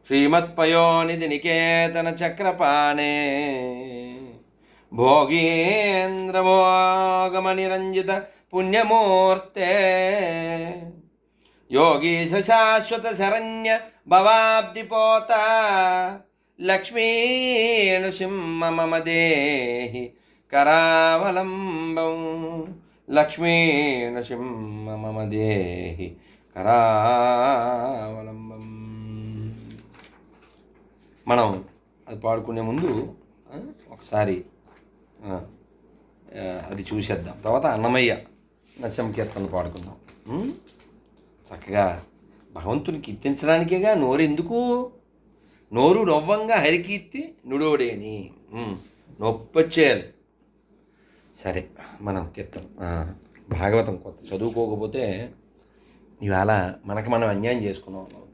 శ్రీమత్పయోనిధి నికేతన చక్రపాణే భోగీంద్రమోగమనిరంజిత పుణ్యమూర్తే యోగీశ శాశ్వత శరణ్య భవాబ్దిపోత లక్ష్మీనృసింహ మమ దేహి కరావలంబం లక్ష్మీనృసింహ మమ దేహి కరావలంబం. మనం అది పాడుకునే ముందు ఒకసారి అది చూసేద్దాం, తర్వాత అన్నమయ్య నరసింహ కీర్తనలు పాడుకుందాం. చక్కగా భగవంతుని కీర్తించడానికేగా నోరు ఎందుకు? నోరు నవ్వంగా హరికీర్తి నుడోడేని నొప్పొచ్చేయాలి. సరే, మనం కీర్తన భాగవతం కొత్త చదువుకోకపోతే ఇవాళ మనకు మనం అన్యాయం చేసుకున్నాం అన్నమాట.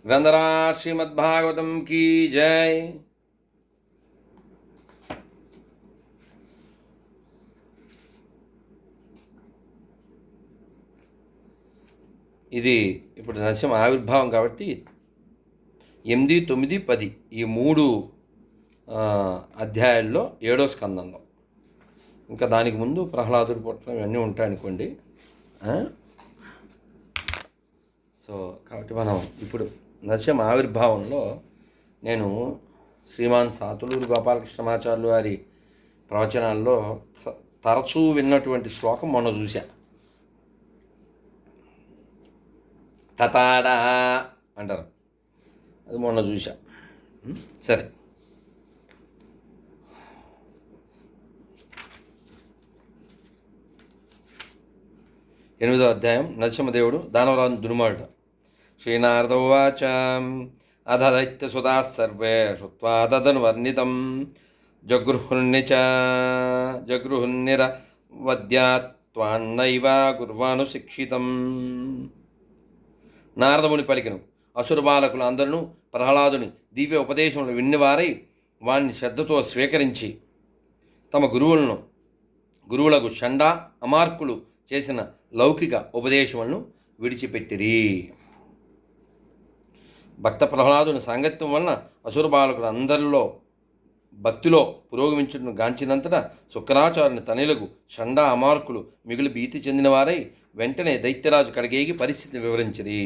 గ్రంథరాజ్ శ్రీమద్భాగవతం కీ జై. ఇది ఇప్పుడు నరసింహ ఆవిర్భావం కాబట్టి 8, 9, 10 ఈ 3 అధ్యాయాల్లో 7వ స్కందంలో, ఇంకా దానికి ముందు ప్రహ్లాదుడి పొట్ల ఇవన్నీ ఉంటాయనుకోండి. సో కాబట్టి మనం ఇప్పుడు నరసింహ ఆవిర్భావంలో నేను శ్రీమాన్ సాతులూరు గోపాలకృష్ణమాచార్యులు వారి ప్రవచనాల్లో తరచూ విన్నటువంటి శ్లోకం మొన్న చూశా. తతాడా అంటారు, అది మొన్న చూసా. సరే, ఎనిమిదో అధ్యాయం. నరసింహదేవుడు దానవరాజు దుర్మార్గుడు. శ్రీనారద ఉవాచ అధ దైత్యసుతా సర్వే శ్రుత్వా తదనువర్ణితం జగృహున్నిరవద్యాత్వాన్నైవ కుర్వానుశిక్షితం. నారదముని పలికెను. అసుర బాలకులు అందరూ ప్రహ్లాదుని దివ్య ఉపదేశములు విన్నవారై వాణ్ణి శ్రద్ధతో స్వీకరించి తమ గురువులకు షండా అమార్కులు చేసిన లౌకిక ఉపదేశములను విడిచిపెట్టిరి. భక్త ప్రహ్లాదుని సాంగత్యం వలన అసుర బాలకులు అందరిలో భక్తిలో పురోగమించుటను గాంచినంతటా శుక్రాచార్యుని తనయులకు షండా అమార్కులు మిగులు భీతి చెందిన వారై వెంటనే దైత్యరాజు కడిగేగి పరిస్థితిని వివరించిరి.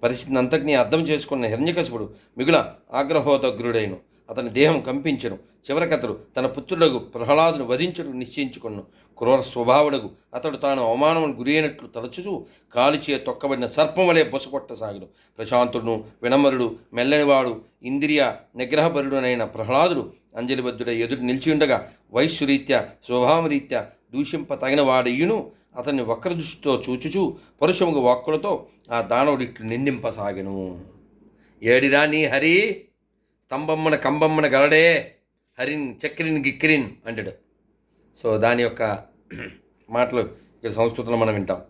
పరిస్థితిని అంతటినీ అర్థం చేసుకున్న హిరణ్యకశిపుడు మిగుల ఆగ్రహోదగ్రుడైన అతని దేహం కంపించెను. చివరికతడు తన పుత్రులకు ప్రహ్లాదును వధించుటకు నిశ్చయించుకును. క్రూర స్వభావుడకు అతడు తాను అవమానమును గురి అయినట్లు తలచుచూ కాలిచే తొక్కబడిన సర్పం వలె బొసకొట్టసాగుడు. ప్రశాంతుడును వినమ్రుడు మెల్లనివాడు ఇంద్రియ నిగ్రహపరుడునైన ప్రహ్లాదుడు అంజలిబద్ధుడై ఎదురు నిలిచియుండగా వైశ్యరీత్యా స్వభావరీత్యా దూషింప తగిన వాడయ్యును అతన్ని వక్రదృష్టితో చూచుచూ పరుషముగు వాక్కులతో ఆ దానవుడిట్లు నిందింపసాగెను. ఏడిరా నీ హరి, స్తంభమ్మన కంబమ్మన గలడే, హరిన్ చక్రిన్ గిక్రిన్ అంటాడు. సో దాని యొక్క మాటలు ఇక్కడ సంస్కృతంలో మనం వింటాం.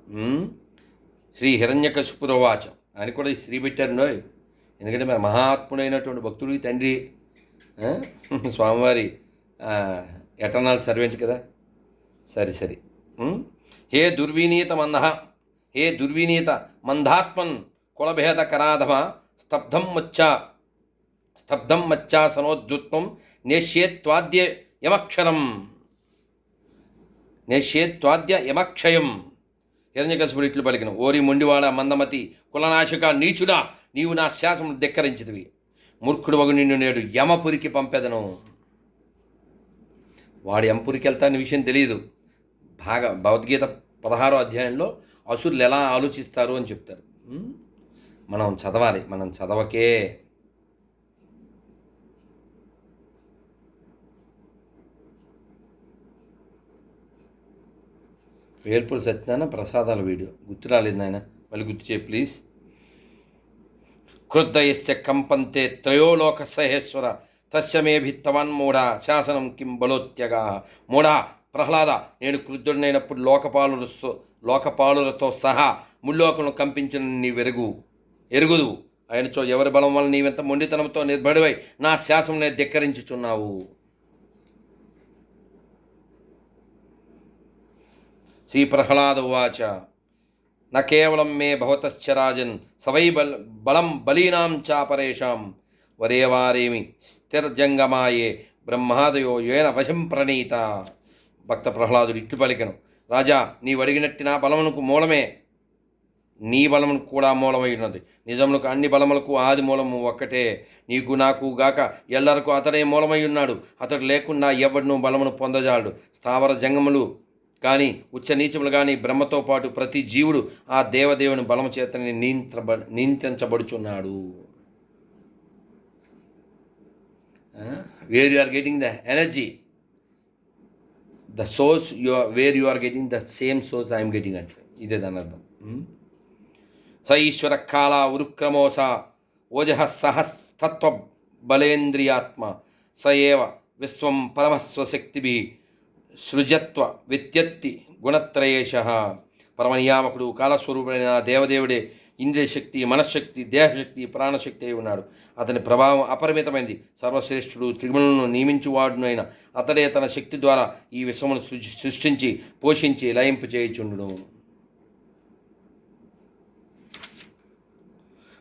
శ్రీ హిరణ్యకశిపురవాచ అని కూడా శ్రీ పెట్టారు. ఎందుకంటే మరి మహాత్ముడైనటువంటి భక్తుడి తండ్రి స్వామివారి ఎటర్నల్ సర్వెంట్ కదా. సరే. హే దుర్వినీత మందాత్మన్ కులభేద కరాధమ స్తబ్ధం మచ్చాసనోద్ధృత్వం నేష్యేత్వాద్య యమక్షయం. హిరణ్యకశిపుడు ఇట్లు పలికిన. ఓరి మొండివాడ మందమతి కులనాశక నీచుడా, నీవు నా శాసనం ధిక్కరించితివి. మూర్ఖుడు వగు నిన్ను నేడు యమపురికి పంపెదను. వాడు యమపురికి వెళ్తాని విషయం తెలియదు. భగవద్గీత 16వ అధ్యాయంలో అసురులు ఎలా ఆలోచిస్తారు అని చెప్తారు. మనం చదవాలి, మనం చదవకే. వేల్పూరి సత్యనారాయణ ప్రసాదాల వీడియో గుర్తు రాలేదు నాయన, మళ్ళీ గుర్తు చేయి ప్లీజ్. క్రుద్ధయస్య కంపంతే త్రయోలోక సహేశ్వర తస్య మే భిత్తవన్మూఢ శాసనం కిం బలోత్యగా. మూఢా ప్రహ్లాద, నేను క్రుద్ధుడినైనప్పుడు లోకపాలులతో సహా ముల్లోకను కంపించిన నీ ఎరుగుదు ఆయనచో ఎవరి బలం వల్ల నీవెంత మొండితనంతో నిర్భడివై నా శాసనం ధిక్కరించుచున్నావు. శ్రీ ప్రహ్లాద ఉవాచ. న కేవలం మే భవతశ్చ రాజన్ సవై బలం బలీనాం చాపరేషాం వరేవారేమి స్థిరజంగమాయే బ్రహ్మాదయో ఏన వశం ప్రణీత. భక్త ప్రహ్లాదుడు ఇట్లు పలికెను, రాజా, నీవు అడిగినట్టు నా బలమునకు మూలమే నీ బలమునకు కూడా మూలమై ఉన్నది. నిజమునకు అన్ని బలములకు ఆది మూలము ఒక్కటే. నీకు నాకు గాక ఎల్లరకు అతడే మూలమై ఉన్నాడు. అతడు లేకుండా ఎవడునూ బలమును పొందజాడు. స్థావర జంగములు కానీ ఉచ్చ నీచములు కానీ బ్రహ్మతో పాటు ప్రతి జీవుడు ఆ దేవదేవుని బలము చేతని నియంత్రించబడుచున్నాడు. Where you are getting the energy, the source where you are getting the same source I'm getting అంటే ఇదే దాని అర్థం. స ఈశ్వర కాల ఉరుక్రమోస ఓజః సహస్తత్వ బలేంద్రియాత్మ స ఏవ విశ్వం పరమస్వశక్తిభి సృజత్వ విత్యత్తి గుణత్రయేశ. పరమనియామకుడు కాలస్వరూపుడైన దేవదేవుడే ఇంద్రియశక్తి, మనశ్శక్తి, దేహశక్తి, ప్రాణశక్తి అయి ఉన్నాడు. అతని ప్రభావం అపరిమితమైంది. సర్వశ్రేష్ఠుడు, త్రిగుణులను నియమించువాడునైన అతడే తన శక్తి ద్వారా ఈ విశ్వమును సృష్టించి పోషించి లయింపు చేయుచుండును.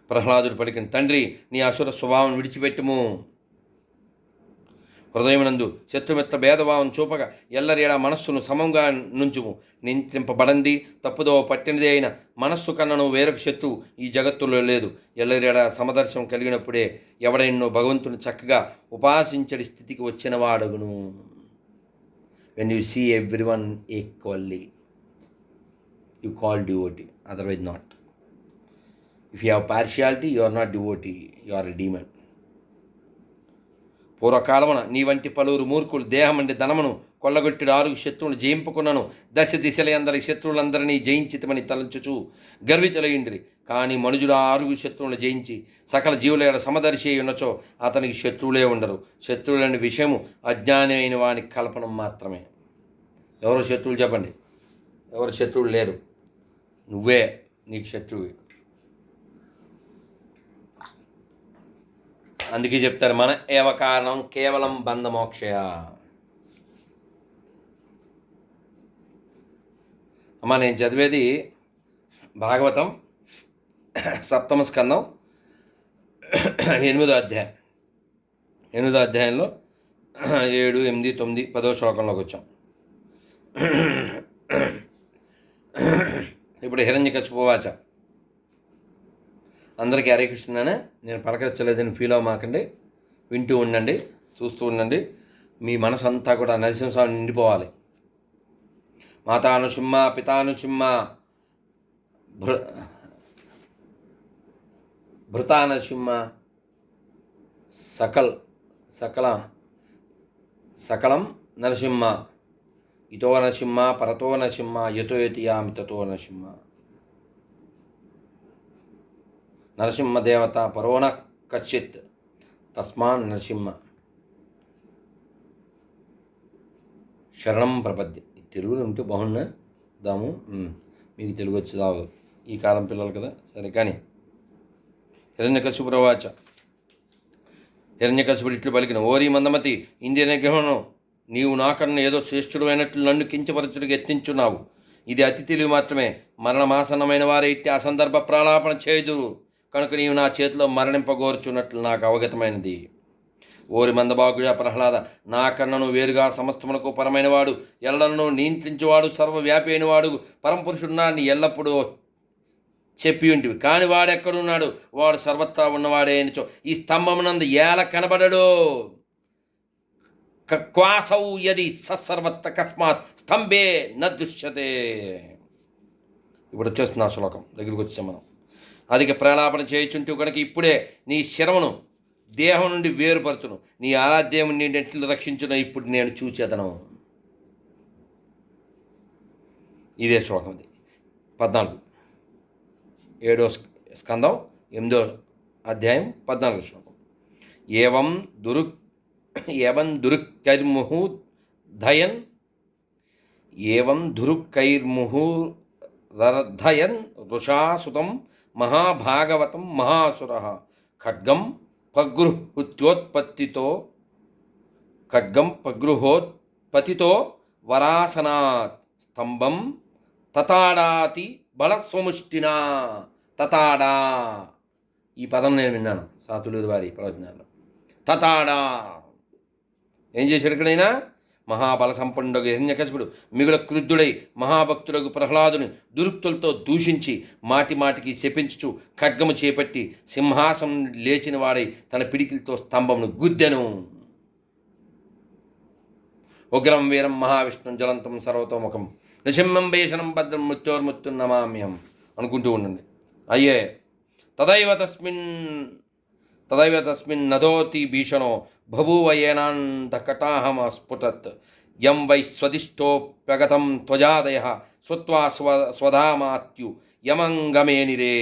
ప్రహ్లాదుడు పలికిన, తండ్రి, నీ అసుర స్వభావం విడిచిపెట్టుము. హృదయమునందు శత్రుమిత్ర భేదభావం చూపక ఎల్లరేడా మనస్సును సమంగా నుంచుము. నియంత్రింపబడింది తప్పుదో పట్టినదే అయిన మనస్సు కన్నను వేరొక శత్రువు ఈ జగత్తులో లేదు. ఎల్లరేడా సమదర్శనం కలిగినప్పుడే ఎవడెన్నో భగవంతుని చక్కగా ఉపాసించడి స్థితికి వచ్చిన వాడగును. When you see everyone equally you call devotee, otherwise not. If you have partiality you are not devotee, you are a demon. పూర్వకాలమున నీ వంటి పలువురు మూర్ఖులు దేహమండి ధనమును కొల్లగొట్టిడు 6 శత్రువులు జయింపుకున్నాను. దశ దిశలందరి శత్రువులందరినీ జయించితమని తలంచుచు గర్వితులయ్యుండిరి. కానీ మనుజుడు 6 శత్రువులను జయించి సకల జీవుల సమదర్శి ఉన్నచో అతనికి శత్రువులే ఉండరు. శత్రువులని విషయము అజ్ఞానమైన వాని కల్పనం మాత్రమే. ఎవరు శత్రువులు చెప్పండి? ఎవరు శత్రువులు లేరు, నువ్వే నీకు శత్రువు. అందుకే చెప్తారు, మన ఏవ కారణం కేవలం బంధమోక్షయ. అమ్మ, నేను చదివేది భాగవతం 7వ స్కందం 8వ అధ్యాయం. 8వ అధ్యాయంలో 7, 8, 9, 10వ శ్లోకంలోకి వచ్చాం. ఇప్పుడు హిరణ్యకశిపు వాచ. అందరికీ హరే కృష్ణనే. నేను పలకరించలేదని ఫీల్ అవ్వమాకండి, వింటూ ఉండండి, చూస్తూ ఉండండి. మీ మనసు అంతా కూడా నరసింహస్వామి నిండిపోవాలి. మాతానుసింహ పితానుసింహ భృతానసింహ సకలం నరసింహ ఇతో నరసింహ పరతో నరసింహ యతో యతియామి తతో నరసింహ. నరసింహదేవత పరోన కశ్చిత్ తస్మాన్ నరసింహ శరణం ప్రపద్య. తెలుగులో ఉంటే బాగున్నా దాము, మీకు తెలుగు వచ్చి రావు, ఈ కాలం పిల్లలు కదా. సరే కానీ హిరణ్యకశిపురవాచ. హిరణ్యకశిపుడు ఇట్లు పలికిన, ఓరి మందమతి, ఇంద్రియ నిగ్రహణం నీవు నాకన్నా ఏదో శ్రేష్ఠుడు అయినట్లు నన్ను కించపరచుడికి యత్నించున్నావు. ఇది అతి తెలివి మాత్రమే. మరణమాసన్నమైన వారే ఇట్టి అసందర్భ ప్రాలాపన చేయుదురు కనుక నీవు నా చేతిలో మరణింపగోర్చున్నట్లు నాకు అవగతమైనది. ఓరి మందభాగుడా ప్రహ్లాద, నాకన్నను వేరుగా సమస్తమునకు పరమైనవాడు, ఎల్లలను నియంత్రించేవాడు, సర్వవ్యాపి అయినవాడు పరమపురుషుడు నాన్ని ఎల్లప్పుడూ చెప్పి ఉంటివి. కాని వాడెక్కడున్నాడు? వాడు సర్వత్రా ఉన్నవాడే అనిచో ఈ స్తంభమునందు ఏల కనబడడు. క్వాసౌ యది సర్వత్ర కస్మాత్ స్తంభే న దృశ్యతే. ఇప్పుడు వచ్చేస్తుంది ఆ శ్లోకం దగ్గరికి వచ్చాం మనం. అధిక ప్రలాపన చేయుచుంటూ కనుక ఇప్పుడే నీ శరమును దేహం నుండి వేరుపరుతును, నీ ఆరాధ్యము నీ నెట్లు రక్షించును ఇప్పుడు నేను చూచేదను. ఇదే శ్లోకం. ఇది 14, 7వ స్కందం 8వ అధ్యాయం 14వ శ్లోకం. ఏవం దురుక్కైర్ముహుర్ధయన్ వృషాసుతం మహాభాగవతం మహాసుర ఖడ్గం పగృహోత్పత్తితో వరాసనాత్ స్తంభం తతాడాతి బల స్వముష్టినా తతాడా. ఈ పదం నేను విన్నాను సాతులూరి వారి ప్రవచనాల్లో. తతాడా ఏం చేశాడు ఇక్కడైనా? మహాబల సంపన్నుడు హిరణ్యకశిపుడు మిగుల క్రుద్ధుడై మహాభక్తులకు ప్రహ్లాదుని దురుక్తులతో దూషించి మాటి మాటికి శపించుచు ఖడ్గము చేపట్టి సింహాసనం లేచిన వాడై తన పిడికిలతో స్తంభమును గుద్దెను. ఉగ్రం వీరం మహావిష్ణుం జ్వలంతం సర్వతోముఖం నృసింహం భీషణం భద్రం మృత్యోర్మృత్యుం నమామ్యం అనుకుంటూ ఉండండి. అయ్యే తదైవ తస్మిన్ నదోతి భీషణో బభూవ ఏనాంధకటాహమ స్ఫుటత్ యం వై స్వదిష్టోప్యగతం త్వజాదయ స్వత్వా స్వధామాత్యు యమంగమేనిరే.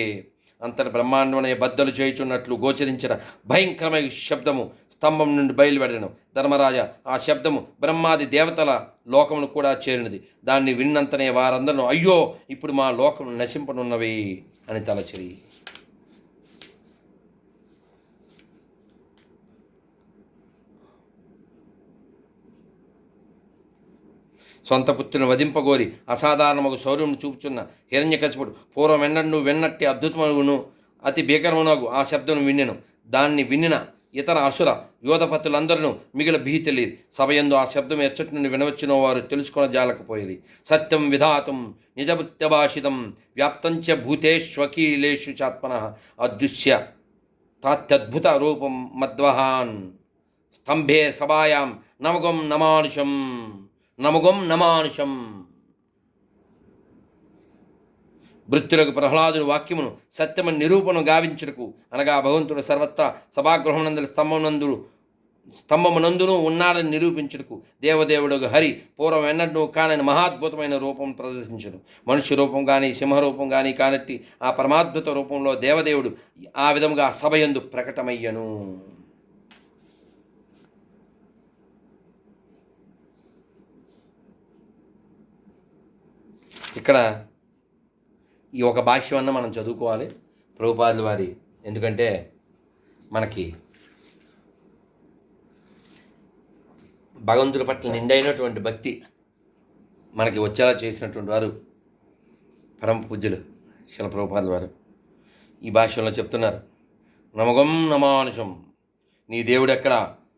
అంతటి బ్రహ్మాండమనే బద్దలు చేయుచున్నట్లు గోచరించిన భయంకరమైన శబ్దము స్తంభం నుండి బయలువెడను. ధర్మరాజ, ఆ శబ్దము బ్రహ్మాది దేవతల లోకమును కూడా చేరినది. దాన్ని విన్నంతనే వారందరూ అయ్యో ఇప్పుడు మా లోకం నశింపనున్నవి అని తలచిరి. సొంత పుత్రుని వధింపగోరి అసాధారణముకు శౌర్యమును చూపుచున్న హిరణ్యకశిపుడు పూర్వమెన్నడూ విన్నట్టి అద్భుతమును అతి భీకరమునగు ఆ శబ్దమును విన్నెను. దాన్ని వినిన ఇతర అసుర యోధపతులందరూ మిగిలిన భీతిలేరు. సభయందు ఆ శబ్దం ఎచ్చటి నుండి వినవచ్చిన వారు తెలుసుకొన జాలకపోయిరి. సత్యం విధాతుం నిజభృత్యభాషితం వ్యాప్తంచ భూతేష్వకీలేషు చాత్మన అదృశ్య తాత్యద్భుత రూపం మద్వహాన్ స్తంభే సభాయాం నమగం నమానుషం. భృత్యులకు ప్రహ్లాదుని వాక్యమును సత్యమని నిరూపణ గావించుటకు, అనగా భగవంతుడు సర్వత్రా సభాగృహమునందు స్తంభమునందును ఉన్నాడని నిరూపించుటకు దేవదేవుడు హరి పూర్వం ఎన్నడూ కానని మహాద్భుతమైన రూపం ప్రదర్శించను. మనుష్య రూపం కానీ సింహరూపం కానీ కానట్టి ఆ పరమాద్భుత రూపంలో దేవదేవుడు ఆ విధముగా సభయందు ప్రకటమయ్యను. ఇక్కడ ఈ ఒక భాష్యమన్నా మనం చదువుకోవాలి ప్రభుపాదుల వారి. ఎందుకంటే మనకి భగవంతుడి పట్ల నిండైనటువంటి భక్తి మనకి వచ్చేలా చేసినటువంటి వారు పరమ పూజ్యులు శిల ప్రభుపాదుల వారు. ఈ భాష్యంలో చెప్తున్నారు, నమగం నమానుషం, నీ దేవుడు ఎక్కడ?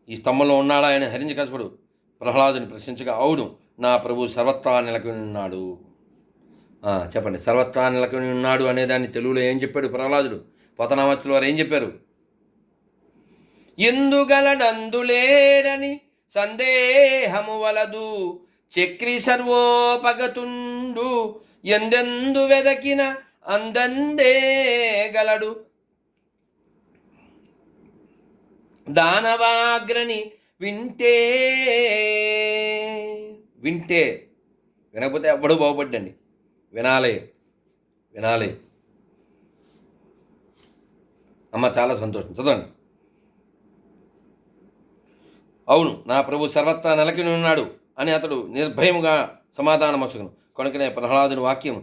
ఈ స్తంభంలో ఉన్నాడా అని హిరణ్యకశిపుడు ప్రహ్లాదుని ప్రశ్నించగా, అవును నా ప్రభు సర్వత్రా నెలకొని ఉన్నాడు. చెప్పండి, సర్వత్రా నెలకొని ఉన్నాడు అనేదాన్ని తెలుగులో ఏం చెప్పాడు ప్రహ్లాదుడు? పోతనామచ్చుల వారు ఏం చెప్పారు? ఎందుగలడందులేడని సందేహము వలదు చక్రి సర్వోపగతుండు ఎందెందు వెదకిన అందందే గలడు దానవాగ్రని వింటే వినకపోతే ఎవ్వడూ బాగుపడ్డండి. వినాలి. అమ్మ చాలా సంతోషం, చదవండి. అవును నా ప్రభు సర్వత్రా నెలకొని ఉన్నాడు అని అతడు నిర్భయముగా సమాధానమసుకును. కనుకనే ప్రహ్లాదుని వాక్యం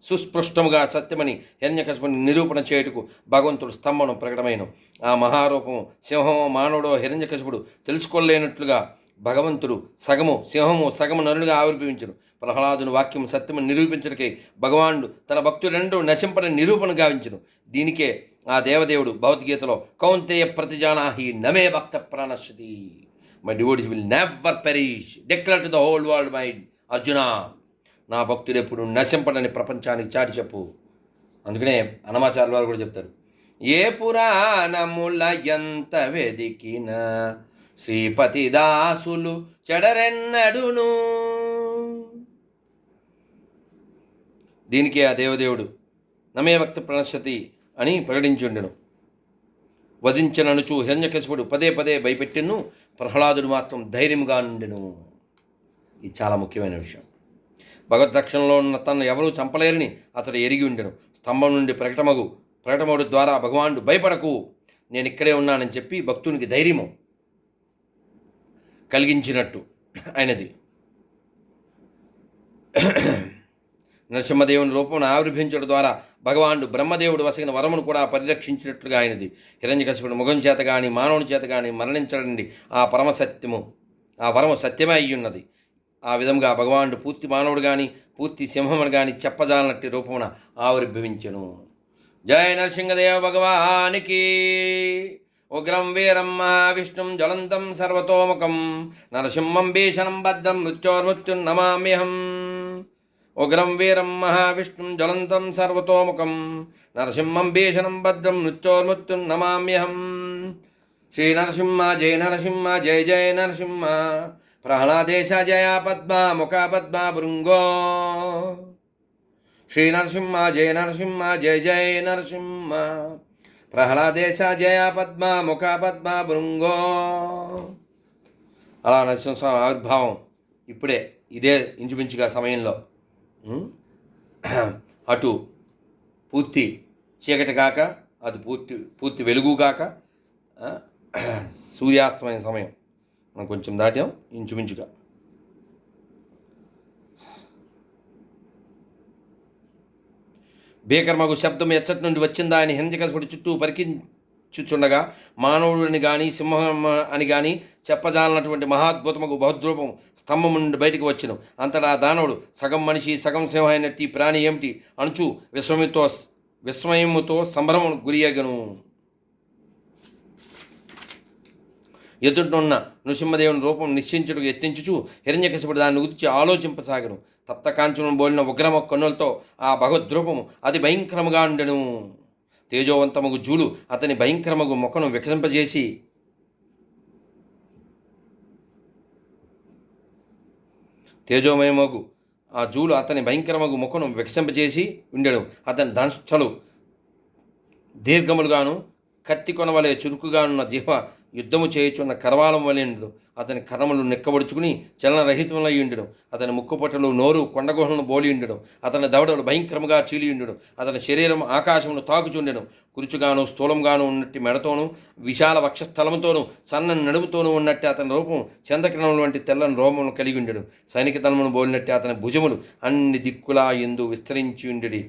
సుస్పృష్టముగా సత్యమని హిరణ్యకశిపుని నిరూపణ చేయుటకు భగవంతుడు స్తంభను ప్రకటమైన. ఆ మహారూపము సింహము మానవుడో హిరణ్యకశిపుడు తెలుసుకోలేనట్లుగా భగవంతుడు సగము సింహము సగము నరునిగా ఆవిర్భవించును. ప్రహ్లాదుని వాక్యం సత్యమని నిరూపించడికై భగవానుడు తన భక్తులెండూ నశింపని నిరూపణ గావించును. దీనికే ఆ దేవదేవుడు భగవద్గీతలో కౌంతేయ ప్రతిజానాహి నమే భక్త ప్రాణశ్యతి, my devotees will never perish, declare to the whole world my Arjuna, నా భక్తుడు ఎప్పుడు నశింపడని ప్రపంచానికి చాటి చెప్పు. అందుకనే అన్నమాచార్యుల వారు కూడా చెప్తారు, ఏ పురాణముల ఎంత వెదికినా శ్రీపతి దాసులు చెడరెన్నడును. దీనికి ఆ దేవదేవుడు నమే భక్త ప్రణశ్యతి అని ప్రకటించుండెను. వధించననుచు హిరణ్యకశిపుడు పదే పదే భయపెట్టెను, ప్రహ్లాదుడు మాత్రం ధైర్యముగా నుండెను. ఇది చాలా ముఖ్యమైన విషయం. భగవద్రక్షణలో ఉన్న తనను ఎవరూ చంపలేరని అతడు ఎరిగి ఉండెను. స్తంభం నుండి ప్రకటమడు ద్వారా భగవానుడు భయపడకు, నేను ఇక్కడే ఉన్నానని చెప్పి భక్తునికి ధైర్యము కలిగించినట్టు అయినది. నరసింహదేవుని రూపమును ఆవిర్భించడం ద్వారా భగవానుడు బ్రహ్మదేవుడు వసగిన వరమును కూడా పరిరక్షించినట్లుగా అయినది. హిరణ్యకశిపుడు ముఖం చేత కానీ మానవుని చేత కానీ మరణించడండి ఆ వరము సత్యమే అయ్యున్నది. ఆ విధంగా భగవానుడు పూర్తి మానవుడు కానీ పూర్తి సింహమును గాని చెప్పజాలనట్టి రూపమున ఆవిర్భవించెను. జయ నరసింహదేవ భగవానికి. ఉగ్రం వీరం మహావిష్ణుం జ్వలంతం సర్వతోముఖం నరసింహం భీషణం భద్రం మృత్యోర్మృత్యుం నమామ్యహం. ఉగ్రం వీరం మహావిష్ణుం జ్వలంతం సర్వతోముఖం నరసింహం భీషణం భద్రం మృత్యోర్మృత్యుం నమామ్యహం. శ్రీ నరసింహ జయ నరసింహ జయ జయ నరసింహ. ప్రహ్లాదేశ జయ పద్మ ముఖ పద్మ భృంగో. శ్రీ నరసింహ జయ నరసింహ జయ జయ నరసింహ. ప్రహ్లాదేశ జయ పద్మ ముఖ పద్మ భృంగో. అలా నరసింహస్వామి ఆవిర్భావం ఇప్పుడే ఇదే ఇంచుమించుగా సమయంలో అటు పూర్తి చీకటి కాక అది పూర్తి వెలుగు కాక సూర్యాస్తమైన సమయం మనం కొంచెం దాటాం ఇంచుమించుగా. భీకరమగు శబ్దం ఎచ్చటి నుండి వచ్చిందా అని హిరణ్యకశిపుడి చుట్టూ పరికించుచుండగా మానవుడిని కానీ సింహం అని కానీ చెప్పజాలన్నటువంటి మహాద్భుతముకు బహుద్రూపం స్తంభం నుండి బయటికి వచ్చెను. అంతటా దానవుడు సగం మనిషి సగం సింహం అయినట్టి ప్రాణి ఏమిటి అనుచు విస్మయముతో సంభ్రమం గురియగను. ఎదుటనున్న నృసింహదేవుని రూపం నిశ్చయించుటకు యత్నించుచు హిరణ్యకశిపుడు దాన్ని గురించి ఆలోచింపసాగను. తప్తకాంచనం బోలిన ఉగ్రమ కన్నులతో ఆ భగవద్రూపము అతి భయంకరముగా ఉండెను. తేజోవంతముగు జూలు అతని భయంకరముగు ముఖను వికసింపజేసి తేజోమయమగు ఆ జూలు అతని భయంకరమగు ముఖను వికసింపజేసి ఉండెను. అతని దంష్టలు దీర్ఘములుగాను కత్తి కొనవలే చురుకుగానున్న జిహ్వ యుద్ధము చేయుచున్న కరవాలం వలెండు. అతని కరములు నెక్కబడుచుకుని చలనరహితములై ఉండెను. అతని ముక్కుపొట్టలు నోరు కొండగుహలను బోలి ఉండెను. అతని దవడలు భయంకరముగా చీలి ఉండెను. అతని శరీరం ఆకాశమును తాకుచుండెను. కురుచుగాను స్థూలంగాను ఉన్నట్టి మెడతోనూ విశాల వక్షస్థలముతోనూ సన్న నడుముతోనూ ఉన్నట్టు అతని రూపం చంద్రకిరణముల వంటి తెల్లని రోమమును కలిగి ఉండెను. సైనికతలమును బోలినట్టు అతని భుజములు అన్ని దిక్కులా ఎందు విస్తరించి ఉండెడి.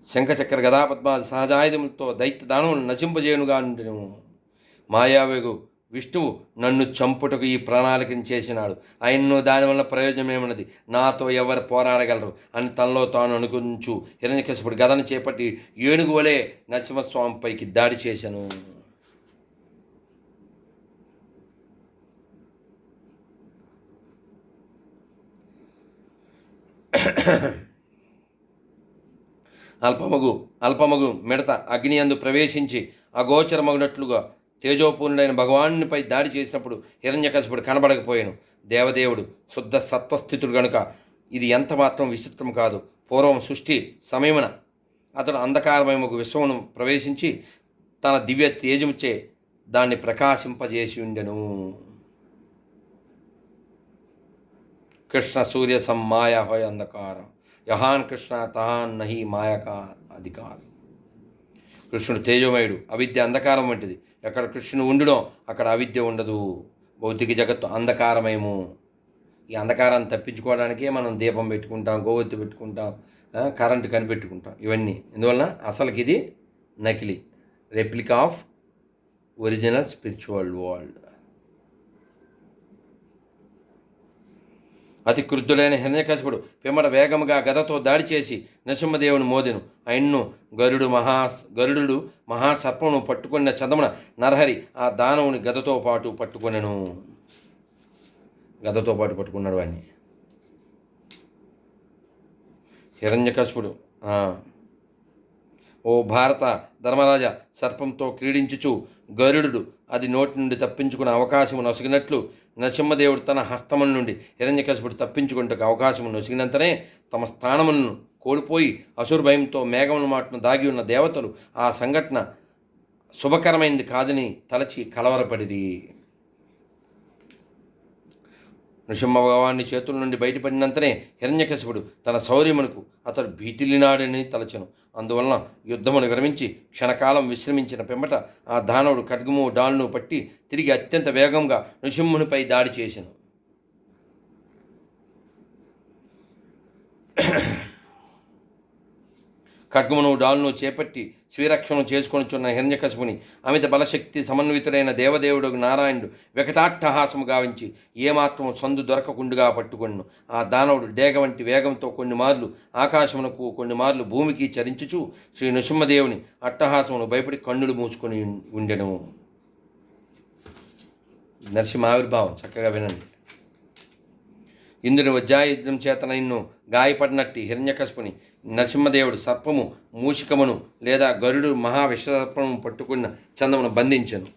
శంఖచక్ర గదాపద్మాది సహజాయుధములతో దైత్య దానములు నశింపజేయునుగా ఉండెను. మాయావేగు విష్ణువు నన్ను చంపుటకు ఈ ప్రణాళికను చేసినాడు. ఆయన్ను దానివల్ల ప్రయోజనం ఏమన్నది, నాతో ఎవరు పోరాడగలరు అని తనలో తాను అనుకుంచు హిరణ్యకశిపుడు గదను చేపట్టి ఏనుగు వలె నరసింహస్వామిపైకి దాడి చేశాను. అల్పమగు మిడత అగ్ని యందు ప్రవేశించి అగోచరమగునట్లుగా తేజోపూర్ణుడైన భగవానునిపై దాడి చేసినప్పుడు హిరణ్యకశిపుడు కనబడకపోయాను. దేవదేవుడు శుద్ధ సత్వస్థితుడు గనుక ఇది ఎంత మాత్రం విచిత్రం కాదు. పూర్వం సృష్టి సమయమున అతడు అంధకారమయముకు విశ్వమును ప్రవేశించి తన దివ్య తేజముచే దాన్ని ప్రకాశింపజేసి ఉండెను. కృష్ణ సూర్య సమ్మాయ హోయ అంధకార యహాన్ కృష్ణ తహాన్ నహి మాయకా అధికారం. కృష్ణుడు తేజోమయుడు, అవిద్య అంధకారం వంటిది. ఎక్కడ కృష్ణుడు ఉండునో అక్కడ అవిద్య ఉండదు. భౌతిక జగత్తు అంధకారమయము. ఈ అంధకారాన్ని తప్పించుకోవడానికే మనం దీపం పెట్టుకుంటాం, గోవెత్తి పెట్టుకుంటాం, కరెంటు కనిపెట్టుకుంటాం. ఇవన్నీ ఎందువలన అసలుకి ఇది నకిలీ, replica of original spiritual world. అతి క్రుద్ధుడైన హిరణ్యకశిపుడు పిమ్మట వేగముగా గదతో దాడి చేసి నరసింహదేవుని మోదెను. ఆయన్ను గరుడు మహాసర్పమును పట్టుకున్న చందమున నరహరి ఆ దానవుని గదతో పాటు పట్టుకున్నాడు వాడిని. హిరణ్యకశిపుడు ఓ భారత ధర్మరాజా, సర్పంతో క్రీడించుచు గరుడు అది నోటి నుండి తప్పించుకునే అవకాశము నొసగినట్లు నరసింహదేవుడు తన హస్తముల నుండి హిరణ్యకశిపుడు తప్పించుకుంటకు అవకాశము నొసగినంతనే తమ స్థానములను కోల్పోయి అసురు భయంతో మేఘముల మాటను దాగి ఉన్న దేవతలు ఆ సంఘటన శుభకరమైనది కాదని తలచి కలవరపడిది. నృసింహ భగవాన్ని చేతుల నుండి బయటపడినంతనే హిరణ్యకశిపుడు తన శౌర్యమునకు అతడు భీతిలినాడని తలచెను. అందువలన యుద్ధమును విరమించి క్షణకాలం విశ్రమించిన పిమ్మట ఆ దానవుడు ఖడ్గము డాల్ను పట్టి తిరిగి అత్యంత వేగంగా నృసింహునిపై దాడి చేసెను. ఖడ్గమును డాలును చేపట్టి స్వీరక్షణం చేసుకొనిచున్న హిరణ్యకశిపుని అమిత బలశక్తి సమన్వితుడైన దేవదేవుడు నారాయణుడు వికటాట్టహాసము గావించి ఏమాత్రం సందు దొరకకుండుగా పట్టుకొను. ఆ దానవుడు డేగ వంటి వేగంతో కొన్ని మార్లు ఆకాశమునకు కొన్ని మార్లు భూమికి చరించుచు శ్రీ నృసింహదేవుని అట్టహాసమును భయపడి కన్నులు మూసుకొని ఉండెను. నరసింహ ఆవిర్భావం చక్కగా వినండి. ఇంద్రుని వజ్రాయుధం చేత నిన్ను గాయపడినట్టి హిరణ్యకశిపుని నరసింహదేవుడు సర్పము మూషికమును లేదా గరుడు మహావిషసర్పము పట్టుకున్న చందమును బంధించను.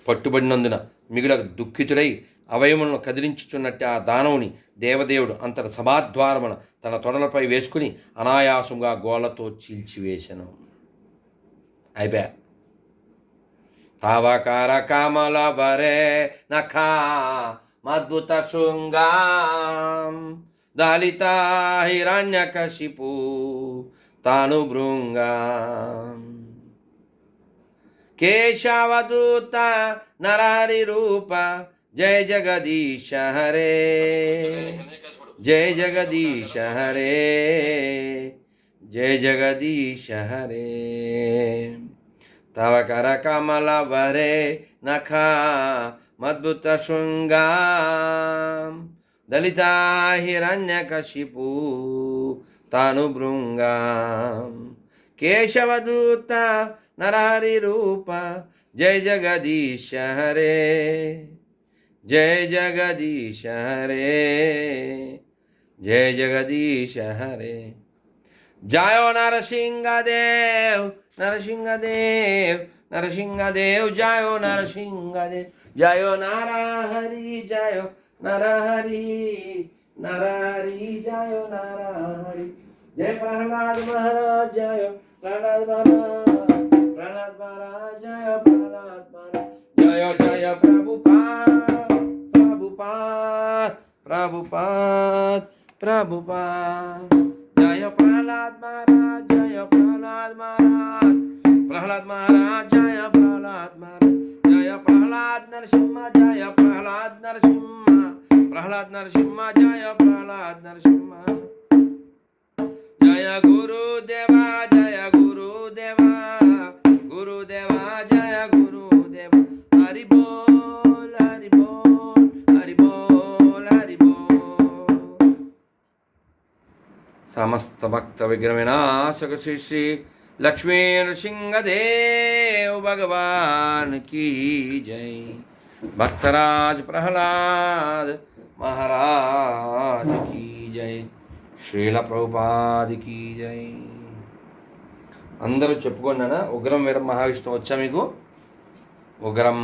పట్టుబడినందున మిగుల దుఃఖితుడై అవయములను కదిలించుచున్నట్టు ఆ దానవుని దేవదేవుడు అంతట సభాద్వారమున తన తొడలపై వేసుకుని అనాయాసంగా గోళ్లతో చీల్చివేశను. అయిపోయా. తవకర కమల వరే నఖా మద్భుత శృంగాం దళిత హిరణ్యకశిపు తాను భృంగాం కేశవదూత నరహరి రూప జయ జగదీశ హరే జయ జగదీశ హరే జయ జగదీశ హరే. తవ కర కమల వరే నఖా మద్భుత శృంగాం దళిత హిరణ్యకశిపు తాను భృంగాం కేశవదూత నరహరి రూప జయ జగదీశ హరే జయ జగదీశ హరే జయ జగదీశ హరే. జయో నరసింహదేవ్ నరసింహదేవ్ నరసింహదేవ్ జయో నరసింహదేవ్ జయో నరహరి జయో నరహరి నరహరి జయో నరహరి జయ ప్రహ్లాద్ మహారాజ్ జయో ప్రహ్లాద్ మహారాజ్ ప్రహ్లాద్ మహారాజ్ జయ ప్రహ్లాద్ మహారాజ్ జయ జయ ప్రభుపాద్ ప్రభుపాద్ ప్రభుపాద్ ప్రభుపాద్ జయ ప్రహ్లాద్ మహారాజ్ జయ ప్రహ్లాద్ మహారాజ్ ప్రహ్లాద్ మహారాజ్ జయ ప్రహ్లాద్ మహారాజ్ జయ ప్రహ్లాద్ నరసింహ జయ ప్రహ్లాద్ నరసింహ ప్రహ్లాద్ నరసింహ జయ ప్రహ్లాద్ నరసింహ జయ గురుదేవా జయ గురుదేవా గురుదేవా జయ గురుదేవా హరి బోల్ హరి బోల్ హరి బోల్ హరి బోల్. సమస్త భక్త విగ్రహ వినాశక శ్రీ శ్రీ लक्ष्मी नृसिंहदेव भगवान की जय. भक्तराज प्रहलाद महाराज की जय. శ్రీల ప్రభుపాద की जय. అందరూ చెప్పుకున్నానా ఉగ్రం వీరం మహావిష్ణువు వచ్చా మీకు? ఉగ్రం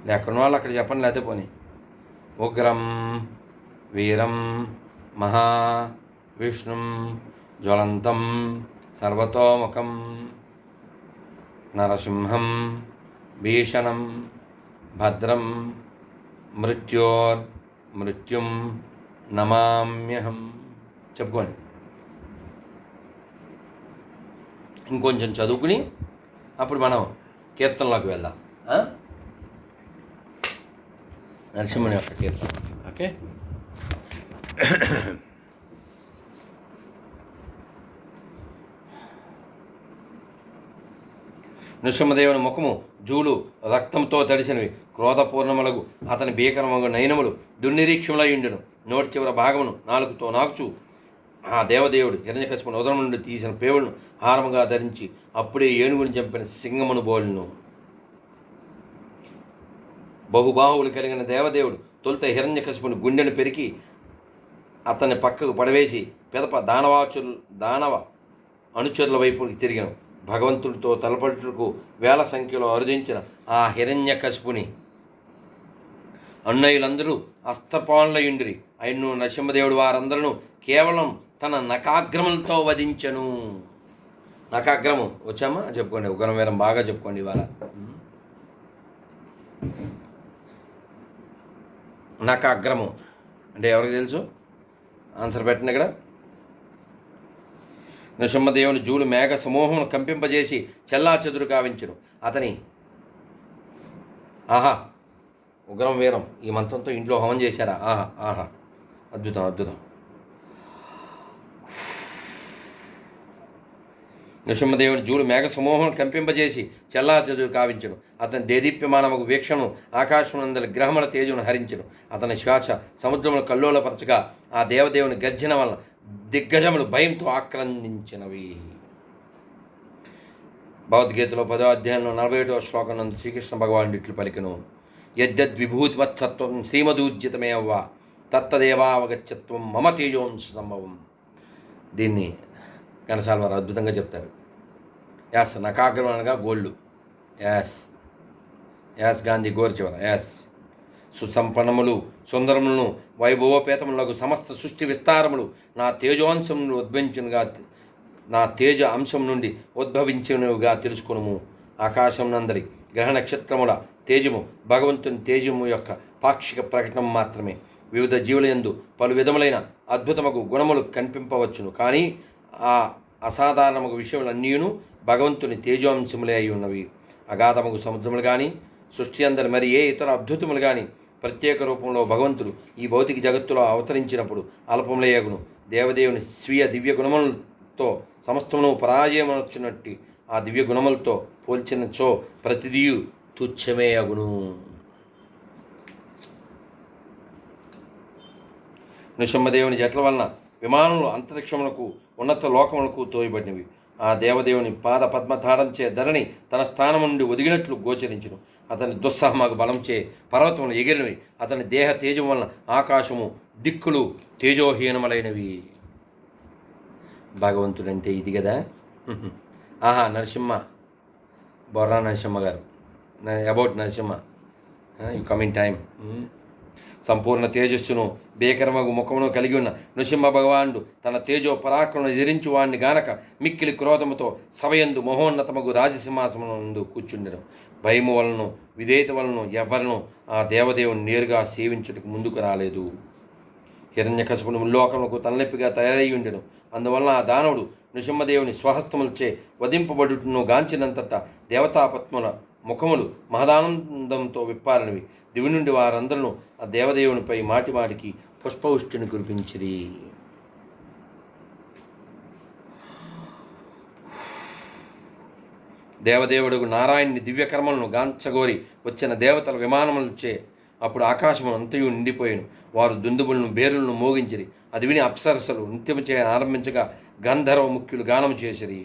లేకున్న వాళ్ళు అక్కడ చెప్పండి, లేకపోతే పోనీ. ఉగ్రం వీరం మహావిష్ణుం జ్వలంతం సర్వతోముఖం నరసింహం భీషణం భద్రం మృత్యుం నమామ్యహం. చెప్పుకోండి. ఇంకొంచెం చదువుకుని అప్పుడు మనం కీర్తనలోకి వెళ్దాం. నరసింహుని యొక్క కీర్తన. ఓకే. నృసింహదేవుని ముఖము జూలు రక్తంతో తడిసినవి, క్రోధపూర్ణములకు అతని భీకరమగు నయనములు దుర్నిరీక్షములయుండెను. నోటి చివర భాగమును నాలుగుతో నాకుచు ఆ దేవదేవుడు హిరణ్యకశిపుని ఉదరం నుండి తీసిన పేవులను హారముగా ధరించి అప్పుడే ఏనుగుని చంపిన సింగమును బోలును. బహుబాహువులు కలిగిన దేవదేవుడు తొలుత హిరణ్యకశిపుని గుండెను పెరికి అతన్ని పక్కకు పడవేసి పిదప దానవ అనుచరుల వైపుకి తిరిగాను. భగవంతుడితో తలపట్టుకు వేల సంఖ్యలో అరుదించిన ఆ హిరణ్యకశిపుని అన్నయ్యులందరూ అస్తపానులయుండిరి. అయినను నరసింహదేవుడు వారందరూ కేవలం తన నకాగ్రములతో వధించను. నకాగ్రము వచ్చామా చెప్పుకోండి. ఉగ్రం వీరం బాగా చెప్పుకోండి ఇవాళ. నకాగ్రము అంటే ఎవరికి తెలుసు? ఆన్సర్ పెట్టండి ఇక్కడ. నృసింహదేవుని జూలు మేఘ సమూహమును కంపింపజేసి చెల్లా చెదురు కావించును. అతని ఆహా ఉగ్రం వీరం ఈ మంత్రంతో ఇంట్లో హోమం చేశారా? ఆహా ఆహా అద్భుతం అద్భుతం. నృసింహదేవుని జూడు మేఘ సమూహం కంపింపజేసి చెల్లాచెదురు కావించను. అతని దేదీప్యమానముకు వీక్షణను ఆకాశమునందలి గ్రహముల తేజమును హరించను. అతని శ్వాస సముద్రమును కల్లోలపరచగా ఆ దేవదేవుని గర్జన వలన దిగ్గజములు భయంతో ఆక్రందించినవి. భగవద్గీతలో 10వ అధ్యాయంలో 41వ శ్లోకం నందు శ్రీకృష్ణ భగవానుడు ఇట్లు పలికెను: యద్యద్విభూతివత్సత్వం శ్రీమదూర్జితమేవ తత్తదేవావగత్యత్వం మమ తేజోంశ సంభవం. దీన్ని ఘనసాల వారు అద్భుతంగా చెప్తారు. యాస్ నకాగ్రం అనగా గోల్డ్, యాస్ గాంధీ గోరు చివర, సుసంపన్నములు సుందరములను వైభవోపేతములకు సమస్త సృష్టి విస్తారములు నా తేజోంశం ఉద్భవించునుగా, నా తేజ అంశం నుండి ఉద్భవించినవిగా తెలుసుకును. ఆకాశం నందరి గ్రహ నక్షత్రముల తేజము భగవంతుని తేజము యొక్క పాక్షిక ప్రకటన మాత్రమే. వివిధ జీవుల యందు పలు విధములైన అద్భుతముకు గుణములు కనిపింపవచ్చును, కానీ ఆ అసాధారణముకు విషయములన్నీయును భగవంతుని తేజోంశములే అయి ఉన్నవి. అగాధముకు సముద్రములు కానీ సృష్టి అందరి మరి ఏ ఇతర అద్భుతములు కానీ ప్రత్యేక రూపంలో భగవంతుడు ఈ భౌతిక జగత్తులో అవతరించినప్పుడు అల్పములయ్యగును. దేవదేవుని స్వీయ దివ్య గుణములతో సమస్తమును పరాజయమనొచ్చినట్టు ఆ దివ్య గుణములతో పోల్చినచో ప్రతిదియు తుచ్చమే అగును. నృసింహదేవుని జట్ల వలన విమానములు అంతరిక్షములకు ఉన్నత లోకములకు తోయబడినవి. ఆ దేవదేవుని పాద పద్మతాడంచే ధరణి తన స్థానం నుండి ఒదిగినట్లు గోచరించును. అతని దుస్సాహమాకు బలంచే పర్వతములు ఎగిరినవి. అతని దేహ తేజం వలన ఆకాశము దిక్కులు తేజోహీనములైనవి. భగవంతుడంటే ఇది కదా. ఆహా, నరసింహ, బొర్రా నరసింహ గారు, about Narasimha, you come in time. సంపూర్ణ తేజస్సును భీకరమగు ముఖమును కలిగి ఉన్న నృసింహ భగవానుడు తన తేజో పరాక్రమను ఎదిరించు వాణ్ణి గానక మిక్కిలి క్రోధముతో సభయందు మహోన్నతమగు రాజసింహాసనందు కూర్చుండెను. భయము వలన విధేయత వలన ఎవరినూ ఆ దేవదేవుని నేరుగా సేవించుటకు ముందుకు రాలేదు. హిరణ్యకశిపుని ముల్లోకములకు తలనొప్పిగా తయారై ఉండెను. అందువలన ఆ దానవుడు నృసింహదేవుని స్వహస్తములచే వధింపబడుటను గాంచినంతట దేవతాపత్ముల ముఖములు మహదానందంతో విప్పారనివి. దివి నుండి వారందరూ ఆ దేవదేవునిపై మాటిమాటికి పుష్పవృష్టిని కురిపించిరి. దేవదేవుడు నారాయణుని దివ్యకర్మలను గాంచగోరి వచ్చిన దేవతల విమానములచే అప్పుడు ఆకాశము అంతయు నిండిపోయాను. వారు దుందుబులను బేరులను మోగించిరి. అది విని అప్సరసలు నృత్యము చేయ ఆరంభించగా గంధర్వ ముఖ్యులు గానము చేసిరి.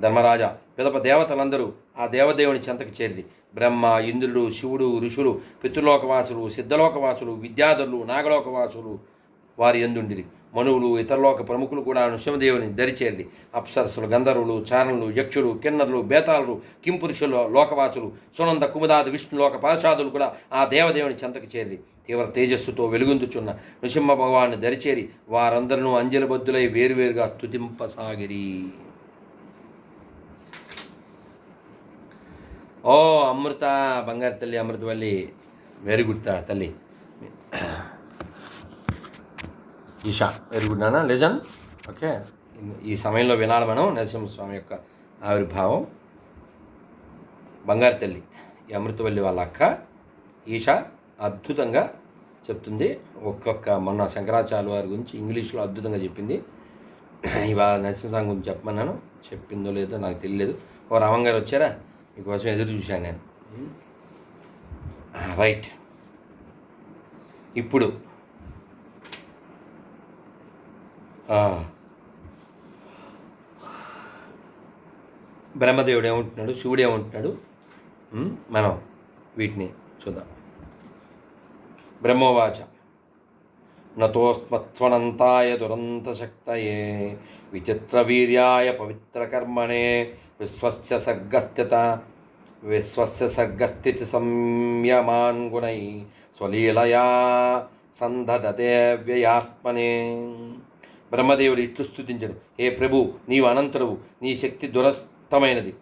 ధర్మరాజా పిదప దేవతలందరూ ఆ దేవదేవుని చెంతకు చేరి బ్రహ్మ, ఇంద్రుడు, శివుడు, ఋషులు, పితృలోకవాసులు, సిద్ధలోకవాసులు, విద్యాధరులు, నాగలోకవాసులు వారి యందుండిరి. మనువులు, ఇతరలోక ప్రముఖులు కూడా నృసింహదేవుని దరిచేరి అప్సరసులు, గంధర్వులు, చారణులు, యక్షులు, కిన్నరులు, బేతాళులు, కింపురుషులు, లోకవాసులు, సునంద, కుముదాది, విష్ణులోక పార్షాదులు కూడా ఆ దేవదేవుని చెంతకు చేరి తీవ్ర తేజస్సుతో వెలుగొందుచున్న నృసింహ భగవాన్ని దరిచేరి వారందరూ అంజలిబద్ధులై వేరువేరుగా స్తుతింపసాగిరి. ఓ అమృత, బంగారు తల్లి, అమృతవల్లి, వెరీ గుడ్ తల్లి. ఈషా, వెరీ గుడ్ నాన్న, లిజన్. ఓకే, ఈ సమయంలో వినాలి మనం నరసింహస్వామి యొక్క ఆవిర్భావం. బంగారు తల్లి, ఈ అమృతవల్లి వాళ్ళ అక్క ఈషా అద్భుతంగా చెప్తుంది. మొన్న శంకరాచార్య వారి గురించి ఇంగ్లీష్లో అద్భుతంగా చెప్పింది. ఇవాళ నరసింహస్వామి గురించి చెప్పమన్నాను, చెప్పిందో లేదో నాకు తెలియలేదు. ఓ రామంగారు వచ్చారా, మీకోసం ఎదురు చూశాను నేను. రైట్, ఇప్పుడు బ్రహ్మదేవుడు ఏమంటున్నాడు, శివుడు ఏమంటున్నాడు, మనం వీటిని చూద్దాం. బ్రహ్మోవాచ నతోస్మత్వనంతాయ దురంతశక్తయే విచిత్రవీర్యాయ పవిత్రకర్మణే విశ్వస్య సర్గస్థితి సంయమాన్ గుణై స్వలీలయా సందదతే వ్యయాత్మనే. బ్రహ్మదేవుడు ఇట్లు స్తుతించను: హే ప్రభు, నీవు అనంతుడవు, నీ శక్తి దురస్తమైనది,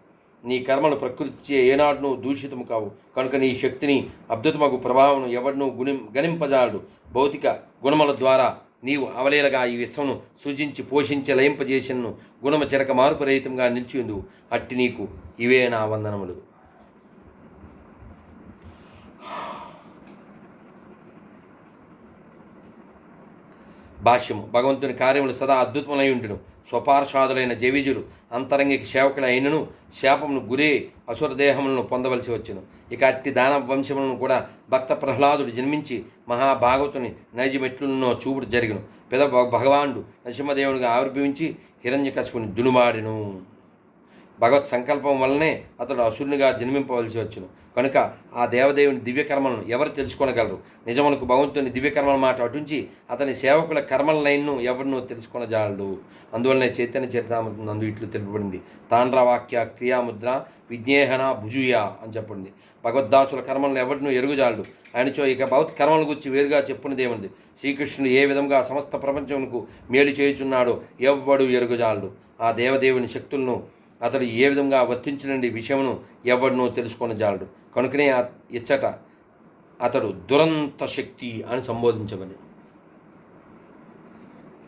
నీ కర్మలు ప్రకృతి ఏనాడునూ దూషితము కావు. కనుక నీ శక్తిని అద్భుతమగు ప్రభావమును ఎవడునూ గణింపజాడు. భౌతిక గుణముల ద్వారా నీవు అవలేలగా ఈ విశ్వను సృజించి పోషించి లయింపజేసినను గుణము చెరక మార్పు రహితంగా నిలిచియుందువు. అట్టి నీకు ఇవే నా వందనములు. భాష్యము: భగవంతుని కార్యములు సదా అద్భుతములై ఉండును. స్వపార్షాదులైన జవిజులు అంతరంగిక సేవకుల అయినను శాపమును గురే అసురదేహములను పొందవలసి వచ్చును. ఇక అట్టి దానవ వంశములను కూడా భక్త ప్రహ్లాదుడు జన్మించి మహాభాగవతుని నైజమెట్లున్నో చూపుడు జరిగిను. పెద భగవానుడు నరసింహదేవునిగా ఆవిర్భవించి హిరణ్యకశిపుని దునుమాడెను. భగవత్ సంకల్పం వల్లనే అతడు అసురునిగా జన్మింపవలసి వచ్చును. కనుక ఆ దేవదేవుని దివ్యకర్మలను ఎవరు తెలుసుకొనగలరు? నిజమునకు భగవంతుని దివ్యకర్మల మాట అటుంచి అతని సేవకుల కర్మలనైన్ను ఎవరినూ తెలుసుకొనజాలడు. అందువల్లనే చైతన్య చరితామృతం నందు ఇట్లు తెలుపబడింది. తాండ్రవాక్య క్రియాముద్ర విజ్ఞేహన భుజుయ అని చెప్పండి. భగవద్దాసుల కర్మలను ఎవరినూ ఎరుగుజాలడు. ఆయనచో ఇక భగవత్ కర్మల గురించి వేరుగా చెప్పునిదేముంది. శ్రీకృష్ణుడు ఏ విధంగా సమస్త ప్రపంచమునకు మేలు చేయుచున్నాడో ఎవ్వడు ఎరుగుజాలడు. ఆ దేవదేవుని శక్తులను అతడు ఏ విధంగా వర్తించినండి విషయమును ఎవరినూ తెలుసుకొని జాలడు. కనుకనే ఇచ్చట అతడు దురంత శక్తి అని సంబోధించబడి.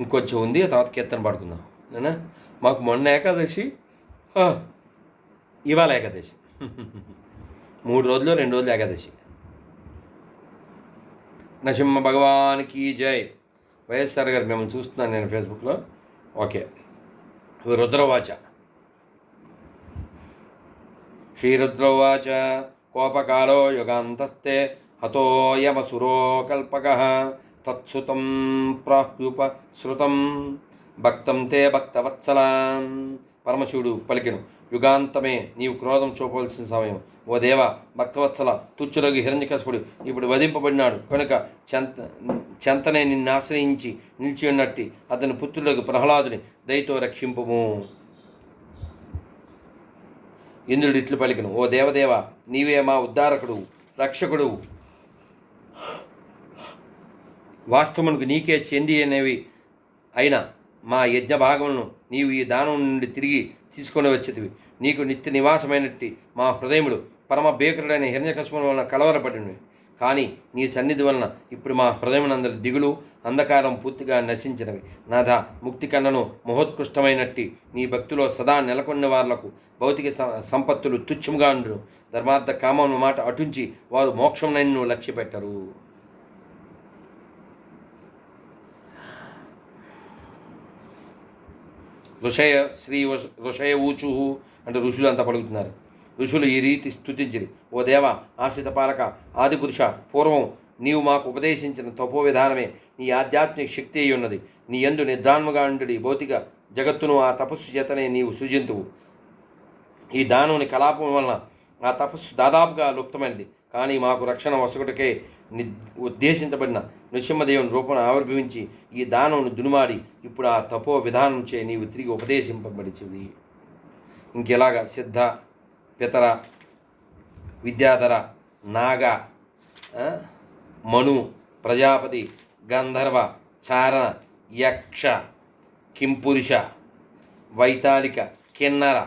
ఇంకొంచెం ఉంది, ఆ తర్వాత కీర్తన పాడుకుందాం. నేనా మాకు మొన్న ఏకాదశి, ఇవాళ ఏకాదశి, 3 రోజులు 2 రోజులు ఏకాదశి. నరసింహ భగవానికి జై. వైఎస్ఆర్ గారు మిమ్మల్ని చూస్తున్నాను నేను ఫేస్బుక్లో. ఓకే, రుద్రవాచ. శ్రీరుద్రవాచ కోపకాలో యుగాంతస్తే హతోయమసురో కల్పకః తత్సుతం ప్రాహ్యుపశ్రుతం భక్తం తే భక్తవత్సలాం. పరమశివుడు పలికెను, యుగాంతమే నీవు క్రోధం చూపవలసిన సమయం. ఓ దేవ భక్తవత్సల, తుచ్చురగు హిరణ్యకశిపుడు ఇప్పుడు వధింపబడినాడు కనుక చెంతనే నిన్ను ఆశ్రయించి నిలిచి ఉన్నట్టి అతని పుత్రులకు ప్రహ్లాదుని దయతో రక్షింపుము. ఇంద్రుడు ఇట్లు పలికను, ఓ దేవదేవ, నీవే మా ఉద్ధారకుడు రక్షకుడు. వాస్తవమునకు నీకే చెంది అనేవి అయినా మా యజ్ఞ భాగములను నీవు ఈ దానం నుండి తిరిగి తీసుకొని వచ్చేటివి. నీకు నిత్య నివాసమైనట్టి మా హృదయములు పరమ భీకరుడైన హిరణ్యకశిపుని వలన కలవరపడినవి. కానీ నీ సన్నిధి వలన ఇప్పుడు మా హృదయమునందరి దిగులు అంధకారం పూర్తిగా నశించినవి. నాథ, ముక్తి కన్నను మహోత్కృష్టమైనట్టి నీ భక్తిలో సదా నెలకొన్న వాళ్లకు భౌతిక సంపత్తులు తుచ్చముగా ఉండును. ధర్మార్థ కామం మాట అటుంచి వారు మోక్షం నన్ను లక్ష్యపెట్టరు. ఋషయ ఊచు అంటే ఋషులు అంతా పలుకుతున్నారు. ఋషులు ఈ రీతి స్తుతించిరి, ఓ దేవ ఆశ్రిత పాలక ఆదిపురుష, పూర్వం నీవు మాకు ఉపదేశించిన తపో విధానమే నీ ఆధ్యాత్మిక శక్తి అయి ఉన్నది. నీ యందు నిద్రాన్ముగా ఉండి భౌతిక జగత్తును ఆ తపస్సు చేతనే నీవు సృజింతువు. ఈ దానుని కలాపం వలన ఆ తపస్సు దాదాపుగా లుప్తమైనది. కానీ మాకు రక్షణ వసగుటకే ఉద్దేశించబడిన నృసింహదేవుని రూపం ఆవిర్భవించి ఈ దానమును దునుమాడి ఇప్పుడు ఆ తపో విధానం చే నీవు తిరిగి ఉపదేశింపబడిచిది. ఇంకెలాగా సిద్ధ, పితర, విద్యాధర, నాగ, మను, ప్రజాపతి, గంధర్వ, చారణ, యక్ష, కింపురుష, వైతాళిక, కిన్నర,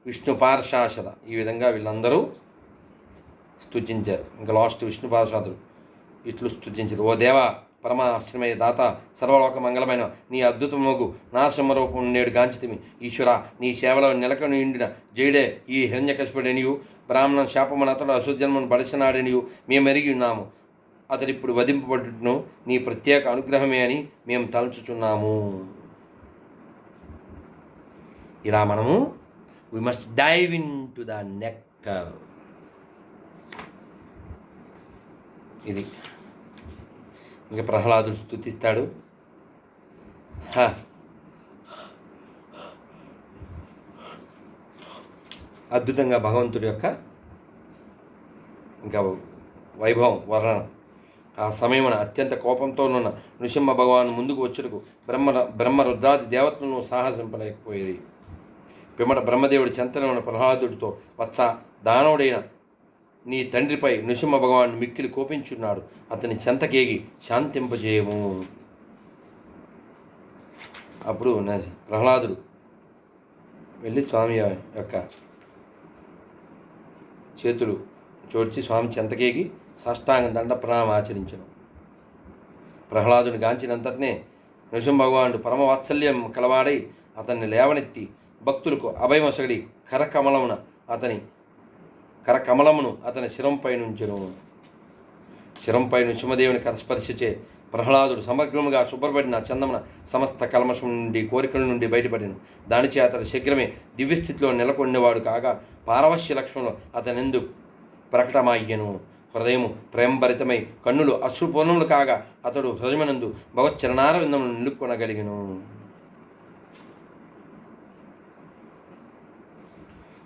విష్ణు పార్షాశద, ఈ విధంగా వీళ్ళందరూ స్తుతించారు. ఇంకా లాస్ట్ విష్ణు పార్షాదులు ఇట్లు స్తుతించారు, ఓ దేవ పరమాశ్రమయ దాత, సర్వలోక మంగళమైన నీ అద్భుతమగు నాశమ రూపం నేడు గాంచితిమి. ఈశ్వర, నీ సేవలో నెలకొని ఉండిన జయుడే ఈ హిరణ్యకశిపుడనియు బ్రాహ్మణ శాపమున అతడు అశుద్ధన్మను పడిసినాడనియు మేము ఎరిగి ఉన్నాము. అతడిప్పుడు వధింపబడును నీ ప్రత్యేక అనుగ్రహమే అని మేము తలుచుచున్నాము. ఇలా మనము we must dive into the nectar. ఇది ఇంకా ప్రహ్లాదుడు స్తుతిస్తాడు. అద్భుతంగా భగవంతుడి యొక్క ఇంకా వైభవం వర్ణన. ఆ సమయమున అత్యంత కోపంతోనున్న నృసింహ భగవాను ముందుకు వచ్చుటకు బ్రహ్మరుద్రాది దేవతలను సాహసింపలేకపోయేది. పిమ్మట బ్రహ్మదేవుడి చెంతన ఉన్న ప్రహ్లాదుడితో, వత్స, దానవుడైన నీ తండ్రిపై నృసింహ భగవాను మిక్కిలి కోపించున్నాడు, అతని చెంతకేగి శాంతింపజేయము. అప్పుడు ప్రహ్లాదుడు వెళ్ళి స్వామి యొక్క చేతులు జోడ్చి స్వామి చెంతకేగి సాష్టాంగ దండ ప్రణామం ఆచరించను. ప్రహ్లాదుని గాంచినంతనే నృసింహ భగవానుడు పరమవాత్సల్యం కలవాడై అతన్ని లేవనెత్తి భక్తులకు అభయమొసగడి కరకమలమును అతని శిరంపై నుంచెను. శిరంపై నృసింహదేవుని కరస్పర్శచే ప్రహ్లాదుడు సమగ్రముగా శుభ్రపడిన చందమున సమస్త కల్మషం నుండి కోరికల నుండి బయటపడిను. దానిచే అతడు శీఘ్రమే దివ్యస్థితిలో నెలకొండేవాడు కాగా పారవశ్య లక్షణంలో అతనెందు ప్రకటమయ్యను. హృదయము ప్రేమభరితమై కన్నులు అశ్రుపూర్ణములు కాగా అతడు హృదయమనందు భగవచ్చరణార విందమును నిలుపుకొనగలిగను.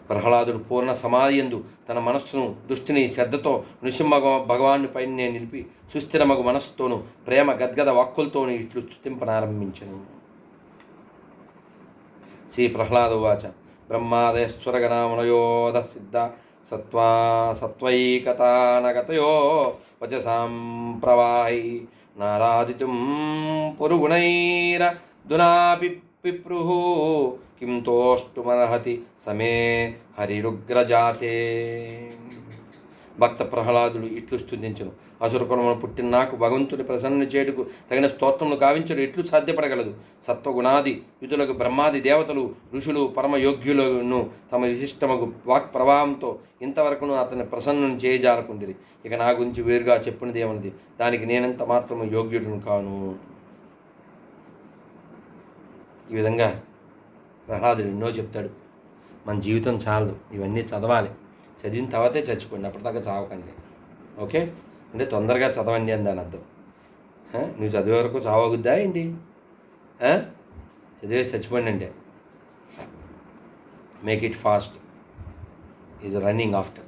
ప్రహ్లాదుడు పూర్ణ సమాధియందు తన మనస్సును దృష్టిని శ్రద్ధతో నృసింహ భగవాను పైనే నిలిపి సుస్థిరమగు మనస్సుతోనూ ప్రేమ గద్గద వాక్కులతోనూ ఇట్లు స్తుతింపనారంభించను. శ్రీ ప్రహ్లాద ఉవాచ బ్రహ్మాదయస్వరగణామనయోధ సిద్ధ సత్వైకతానగతయో వచసాం ప్రవాహి నారాదితుం పురుగుణైరధునాపి పిప్రుః కిం తోష్టుమర్హతి సమే హరిరుగ్రజాతే. భక్త ప్రహ్లాదుడు ఇట్లు స్తుతించను. అసురకులమును పుట్టిన నాకు భగవంతుని ప్రసన్న చేటుకు తగిన స్తోత్రములు గావించడం ఎట్లు సాధ్యపడగలదు? సత్వగుణాది యుతులకు బ్రహ్మాది దేవతలు ఋషులు పరమయోగ్యులను తమ విశిష్టమగు వాక్ ప్రవాహంతో ఇంతవరకును అతని ప్రసన్నుని చేయజాలకుండిరి. ఇక నా గురించి వేరుగా చెప్పినది ఏమన్నది? దానికి నేనంత మాత్రము యోగ్యుడును కాను. ఈ విధంగా ప్రహ్లాదుడు ఎన్నో చెప్తాడు. మన జీవితం చాలదు, ఇవన్నీ చదవాలి. చదివిన తర్వాతే చచ్చిపోండి, అప్పటిదాకా చావకండి. ఓకే, అంటే తొందరగా చదవండి అని దాని అర్థం. నువ్వు చదివే వరకు చావగుద్దా ఏంటి? చదివే చచ్చిపోండి అంటే make it fast is running after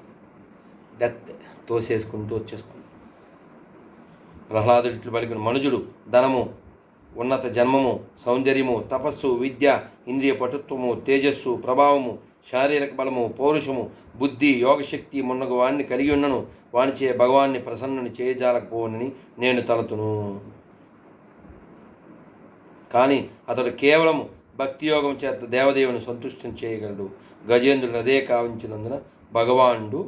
death. తోసేసుకుంటూ వచ్చేస్తుంది. ప్రహ్లాదుడు ఇట్లు పలికిన మనుజుడు ధనము, ఉన్నత జన్మము, సౌందర్యము, తపస్సు, విద్య, ఇంద్రియ పటుత్వము, తేజస్సు, ప్రభావము, శారీరక బలము, పౌరుషము, బుద్ధి, యోగశక్తి మున్నగు వాణ్ణి కలిగి ఉన్నను. వానిచే భగవాన్ని ప్రసన్నుని చేయజాలకపోనని నేను తలతును. కానీ అతడు కేవలము భక్తియోగం చేత దేవదేవుని సంతుష్టం చేయగలడు. గజేంద్రుడు అదే కావించినందున భగవానుడు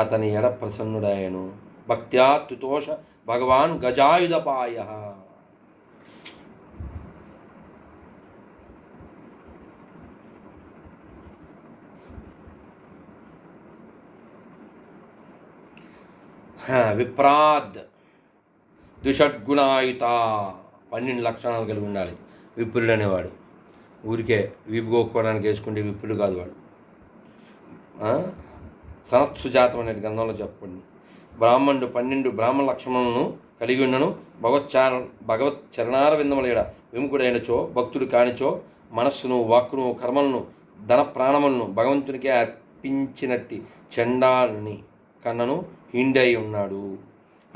అతని ఎడ ప్రసన్నుడాయను. భక్త్యాత్తుతోష భగవాన్ గజాయుధపాయ. విప్రాద్ ద్విషడ్గుణాయుత, 12 లక్షణాలు కలిగి ఉండాలి. విప్రుడు అనేవాడు ఊరికే వీపుకోకోవడానికి వేసుకుంటే విప్రుడు కాదు వాడు. సనత్సుజాతం అనే గ్రంథంలో చెప్పండి. బ్రాహ్మణుడు 12 బ్రాహ్మణ లక్షణములను కలిగి ఉన్నను. భగవత్ చరణార విందములేడ విముఖుడైనచో, భక్తుడు కానిచో మనస్సును, వాక్కును, కర్మలను, ధన ప్రాణములను భగవంతునికే అర్పించినట్టి చండాలని కన్నను హీండై ఉన్నాడు.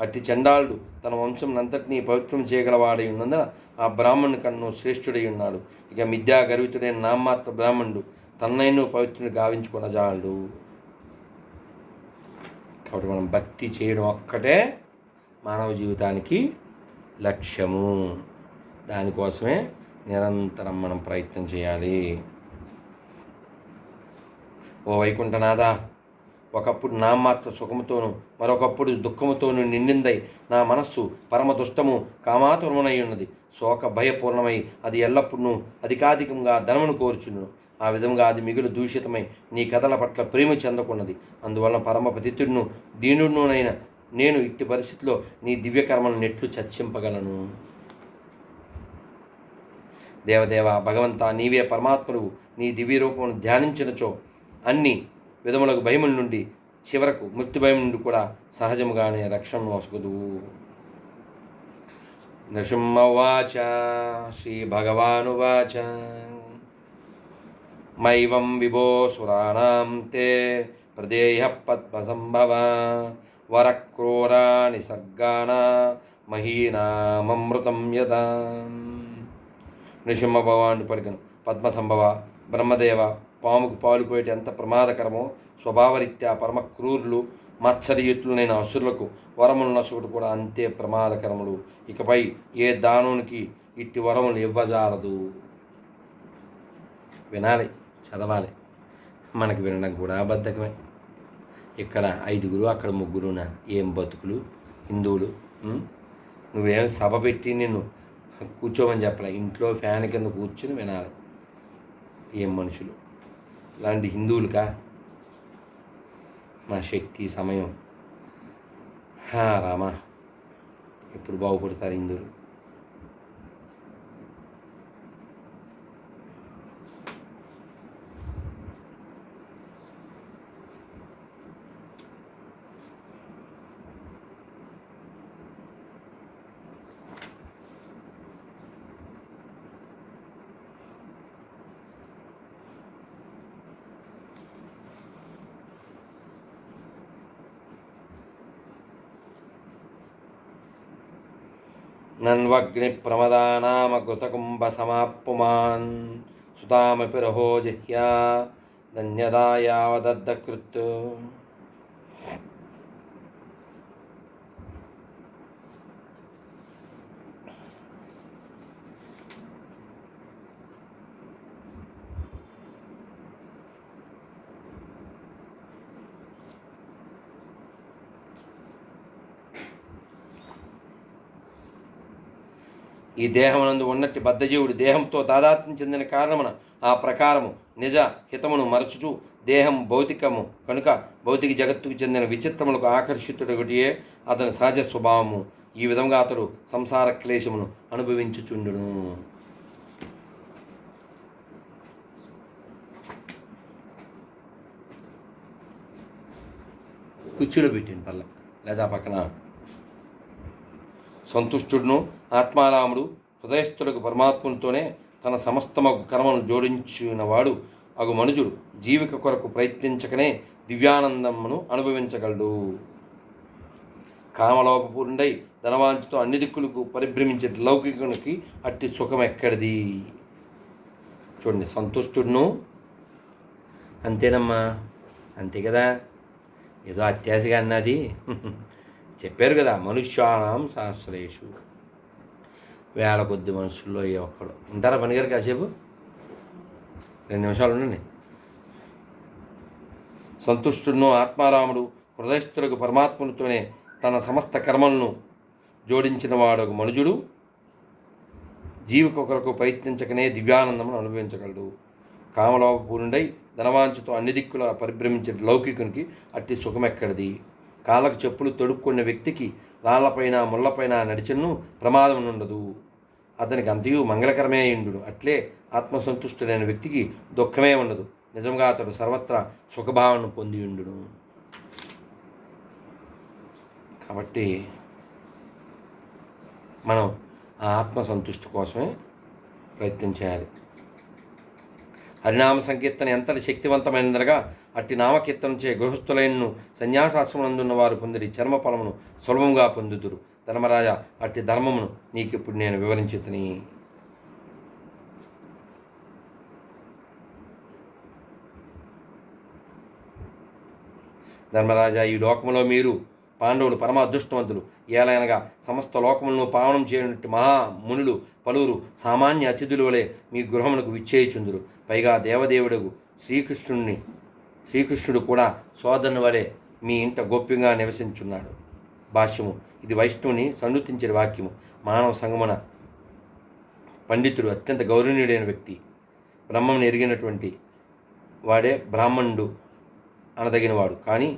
అట్టి చండాలుడు తన వంశంనంతటినీ పవిత్రం చేయగలవాడై ఉన్నందున ఆ బ్రాహ్మణుని కన్ను శ్రేష్ఠుడై ఉన్నాడు. ఇక మిథ్యా గర్వితుడైన నామమాత్ర బ్రాహ్మణుడు తన్నైను పవిత్రుని గావించుకొనజాలడు. కాబట్టి మనం భక్తి చేయడం ఒక్కటే మానవ జీవితానికి లక్ష్యము. దానికోసమే నిరంతరం మనం ప్రయత్నం చేయాలి. ఓ వైకుంఠనాథ, ఒకప్పుడు నామాత్ర సుఖముతోనూ మరొకప్పుడు దుఃఖముతోనూ నిండిందై నా మనస్సు పరమ దుష్టము కామాతురమునై ఉన్నది. శోక భయపూర్ణమై అది ఎల్లప్పుడూ అధికాధికంగా ధనమును కోరుచును. ఆ విధంగా అది మిగులు దూషితమై నీ కథల పట్ల ప్రేమ చెందకున్నది. అందువలన పరమ పతితుడును దీనుడునైన నేను ఇట్టి పరిస్థితిలో నీ దివ్యకర్మలను నెట్లు చర్చింపగలను. దేవదేవ భగవంత, నీవే పరమాత్ముడు. నీ దివ్య రూపమును ధ్యానించినచో అన్ని విధములకు భయముల నుండి చివరకు మృత్యు భయం నుండి కూడా సహజముగానే రక్షణను వసగదు. నృసింహవాచ శ్రీ భగవానువాచ మైవం విభో సురాణం తే ప్రదేయ పద్మసంభవ వరక్రూరా నిసర్గాణ మహీనామృతం యదా. నృసింహ భగవానుడు పలికను, పద్మసంభవ, బ్రహ్మదేవ, పాముకు పాలు పోయేటి ఎంత ప్రమాదకరమో స్వభావరీత్యా పరమ క్రూరులు మత్సరయుతులైన అసురులకు వరములు నసుకుడు కూడా అంతే ప్రమాదకరములు. ఇకపై ఏ దానునికి ఇట్టి వరములు ఇవ్వజాలదు. వినాలి, చదవాలి. మనకి వినడం కూడా బద్ధకమే. ఇక్కడ 5 అక్కడ 3. ఏం బతుకులు హిందువులు. నువ్వేం సభ పెట్టి నిన్ను కూర్చోమని చెప్పలే, ఇంట్లో ఫ్యాన్ కింద కూర్చుని వినాలి. ఏం మనుషులు లాంటి హిందువులకా మా శక్తి సమయం. రామా, ఎప్పుడు బాగుపడతారు ఇందులో? నన్వగ్ని ప్రమదానామకృతకుంభ సమాపుమాన్ సుతామపి రహో జహ్యా ధన్యదా యావదద్దకృత్. ఈ దేహమునందు ఉన్నట్టి బద్ధజీవుడు దేహంతో తాదాత్మ్యం చెందిన కారణమున ఆ ప్రకారము నిజ హితమును మరచుచు దేహం భౌతికము కనుక భౌతిక జగత్తుకు చెందిన విచిత్రములకు ఆకర్షితుడొకటియే అతని సహజ స్వభావము. ఈ విధంగా అతడు సంసార క్లేశమును అనుభవించుచుండును. కుర్చీలో పెట్టింది పల్ల లేదా పక్కన. సంతుష్టుడును ఆత్మారాముడు హృదయస్థులకు పరమాత్మతోనే తన సమస్తమగు కర్మను జోడించినవాడు అగు మనుజుడు జీవిక కొరకు ప్రయత్నించకనే దివ్యానందమును అనుభవించగలడు. కామలోపపూర్ణుడై ధనవాంఛతో అన్ని దిక్కులకు పరిభ్రమించే లౌకికునికి అట్టి సుఖం ఎక్కడిది? చూడండి, సంతుష్టుడును అంతేనమ్మా, అంతే కదా, ఏదో అత్యాశగా అన్నది. చెప్పారు కదా, మనుష్యానాం సహస్రేషు, వేల కొద్ది మనుషుల్లో ఏ ఒక్కడు ఉంటారా పనిగారు? కాసేపు 2 నిమిషాలు ఉండండి. సంతుష్టుడును ఆత్మారాముడు హృదయస్థులకు పరమాత్మలతోనే తన సమస్త కర్మలను జోడించిన వాడు మనుజుడు జీవిక కొరకు ప్రయత్నించకనే దివ్యానందమును అనుభవించగలడు. కామలోపపూర్ణుడై ధనవాంఛతో అన్ని దిక్కుల పరిభ్రమించే లౌకికునికి అట్టి సుఖమెక్కడిది? కాళ్ళకు చెప్పులు తొడుక్కున్న వ్యక్తికి రాళ్లపైన ముళ్ళపైన నడిచను ప్రమాదం ఉండదు, అతనికి అంతయు మంగళకరమే అయిండు. అట్లే ఆత్మసంతుష్టుడైన వ్యక్తికి దుఃఖమే ఉండదు, నిజంగా అతడు సర్వత్రా సుఖభావనను పొంది ఉండును. కాబట్టి మనం ఆ ఆత్మసంతుష్టి కోసమే ప్రయత్నం చేయాలి. హరినామ సంకీర్తన ఎంతటి శక్తివంతమైనదనగా అట్టి నామకీర్తన చే గృహస్థులైనను సన్యాసాశ్రమనందున్న వారు పొందిరి చర్మ ఫలమును సులభంగా పొందుదురు. ధర్మరాజ, అట్టి ధర్మమును నీకిప్పుడు నేను వివరించుతని. ధర్మరాజా, ఈ లోకములో మీరు పాండవులు పరమ అదృష్టవంతులు. ఏలైనగా సమస్త లోకములను పావనం చేయనట్టు మహామునులు పలువురు సామాన్య అతిథుల వలె మీ గృహమునకు విచ్చేయుచుందురు. పైగా దేవదేవుడు శ్రీకృష్ణుడు కూడా సోదరుని వలె మీ ఇంట గోప్యంగా నివసించున్నాడు. భాష్యము. ఇది వైష్ణవుని సన్నుతించిన వాక్యము. మానవ సంగమన పండితుడు అత్యంత గౌరవనీయుడైన వ్యక్తి, బ్రహ్మను ఎరిగినటువంటి వాడే బ్రాహ్మణుడు అనదగినవాడు. కానీ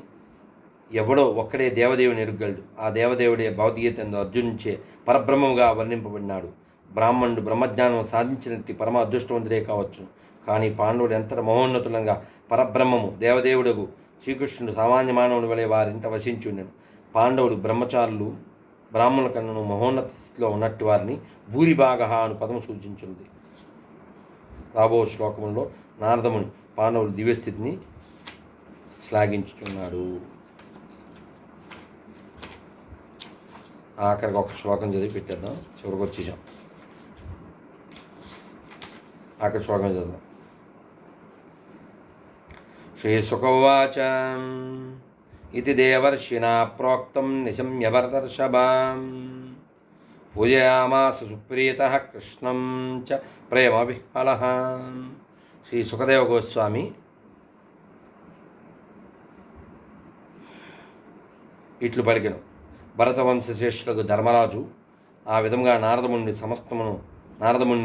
ఎవడో ఒక్కడే దేవదేవుని ఎరుగలడు. ఆ దేవదేవుడే భగవద్గీతంలో అర్జునుంచే పరబ్రహ్మముగా వర్ణింపబడినాడు. బ్రాహ్మణుడు బ్రహ్మజ్ఞానం సాధించినట్టు పరమ అదృష్టవంతుడే కావచ్చు. కానీ పాండవుడు ఎంత మహోన్నతులంగా పరబ్రహ్మము దేవదేవుడుగు శ్రీకృష్ణుడు సామాన్య మానవుని వలె వారింత వసించుండెను. పాండవుడు బ్రహ్మచారులు బ్రాహ్మణుల కన్నా మహోన్నత స్థితిలో ఉన్నట్టు వారిని భూరిభాగ అను పదము సూచించున్నది. రాబో శ్లోకంలో నారదముని పాండవుల దివ్యస్థితిని శ్లాఘించుచున్నాడు. ఆఖరికి ఒక శ్లోకం చదివి పెట్టేద్దాం, చివరికి వచ్చేసాం. ఆఖరి శ్లోకం చదువుదాం. శ్రీశుకవాచ ఇది దేవర్షిణా ప్రోక్తం నిశమ్యభరతర్షభాం పూజయామాస సుప్రీతః కృష్ణం చ ప్రేమ విహ్వలః. శ్రీ సుఖదేవ గోస్వామి ఇట్లు పలికెను. భరతవంశశ్రేష్ఠులకు ధర్మరాజు ఆ విధంగా నారదముని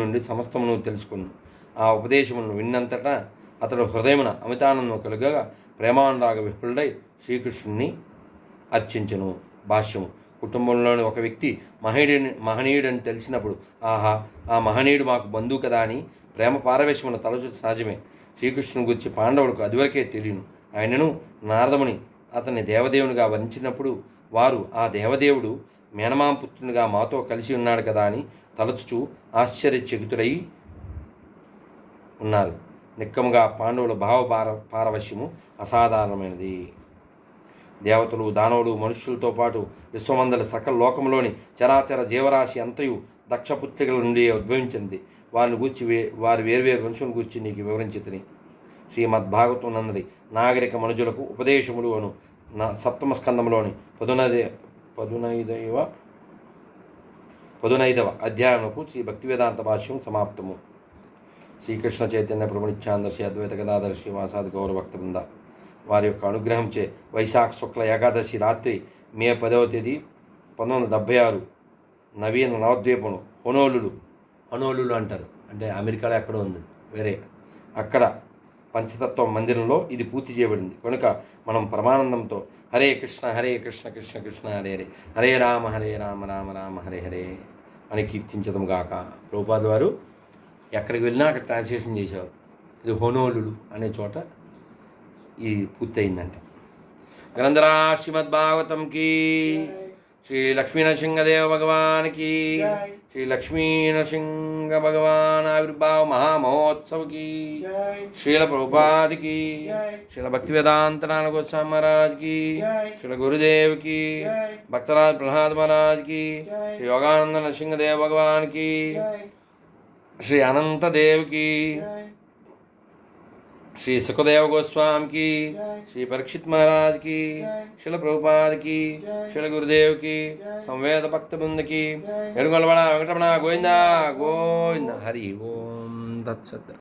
నుండి సమస్తమును తెలుసుకున్నాను. ఆ ఉపదేశమును విన్నంతటా అతడు హృదయమున అమితానందం కలుగగా ప్రేమానురాగ విహులుడై శ్రీకృష్ణుని అర్చించెను. భాష్యము. కుటుంబంలోని ఒక వ్యక్తి మహనీయుడని తెలిసినప్పుడు ఆహా, ఆ మహనీయుడు మాకు బంధువు కదా అని ప్రేమ పారవేశమును తలచు సహజమే. శ్రీకృష్ణుని గురించి పాండవులకు అదివరకే తెలియను. ఆయనను నారదముని అతన్ని దేవదేవునిగా వర్ణించినప్పుడు వారు ఆ దేవదేవుడు మేనమామ పుత్రునిగా మాతో కలిసి ఉన్నాడు కదా అని తలచుచు ఆశ్చర్యచకితులై ఉన్నారు. నిక్కముగా పాండవుల పారవశ్యము అసాధారణమైనది. దేవతలు, దానవులు, మనుష్యులతో పాటు విశ్వమందలి సకల లోకంలోని చరాచర జీవరాశి అంతయు దక్షపుత్రికల నుండి ఉద్భవించింది. వారిని గూర్చి వారి వేర్వేరు వంశం గూర్చి నీకు వివరించితిని. శ్రీమద్భాగవతం నందరి నాగరిక మనుజులకు ఉపదేశములు అను సప్తమ స్కందంలోని పదునైదవ అధ్యాయమునకు శ్రీ భక్తివేదాంత భాష్యం సమాప్తము. శ్రీకృష్ణ చైతన్య ప్రభు నిత్యానంద శ్రీ అద్వైత గదాధర శ్రీవాసాది గౌరవభక్త బృంద వారి యొక్క అనుగ్రహంచే వైశాఖ శుక్ల ఏకాదశి రాత్రి మే 10వ తేదీ 1976 నవీన నవద్వీపం హొనోలులు అంటారు, అంటే అమెరికాలో ఎక్కడో ఉంది వేరే, అక్కడ పంచతత్వ మందిరంలో ఇది పూర్తి చేయబడింది. కనుక మనం పరమానందంతో హరే కృష్ణ కృష్ణ కృష్ణ హరే హరే, హరే రామ రామ రామ హరే హరే అని కీర్తించడం గాక. ప్రభుపాద వారు ఎక్కడికి వెళ్ళినా అక్కడ ట్రాన్స్లేషన్ చేసేవారు. ఇది హొనోలులు అనే చోట ఇది పూర్తయిందంట. గ్రంథరా శ్రీమద్భాగవతంకి, శ్రీ లక్ష్మీనరసింహదేవ భగవాన్కి, శ్రీ లక్ష్మీనరసింహ భగవాన్ ఆవిర్భావ మహామహోత్సవకి, శ్రీల ప్రభుపాదికి, శ్రీల భక్తివేదాంత నారాయణ గోస్వామి మహారాజ్కి, శ్రీల గురుదేవ్కి, భక్తరాజ్ ప్రహ్లాద్ మహారాజ్కి, శ్రీ యోగానంద నరసింహదేవ భగవాన్కి, శ్రీ అనంతదేవ్కి, శ్రీ సుఖదేవ గోస్వామికి, శ్రీ పరీక్షిత్ మహారాజ్కి, శ్రీల ప్రభుపాదికి, శ్రీల గురుదేవ్కి, సంవేద భక్త బృందకి, ఎడుగొలబడ వెంకటరమణ గోవింద గోవింద. హరి ఓం తత్సత్.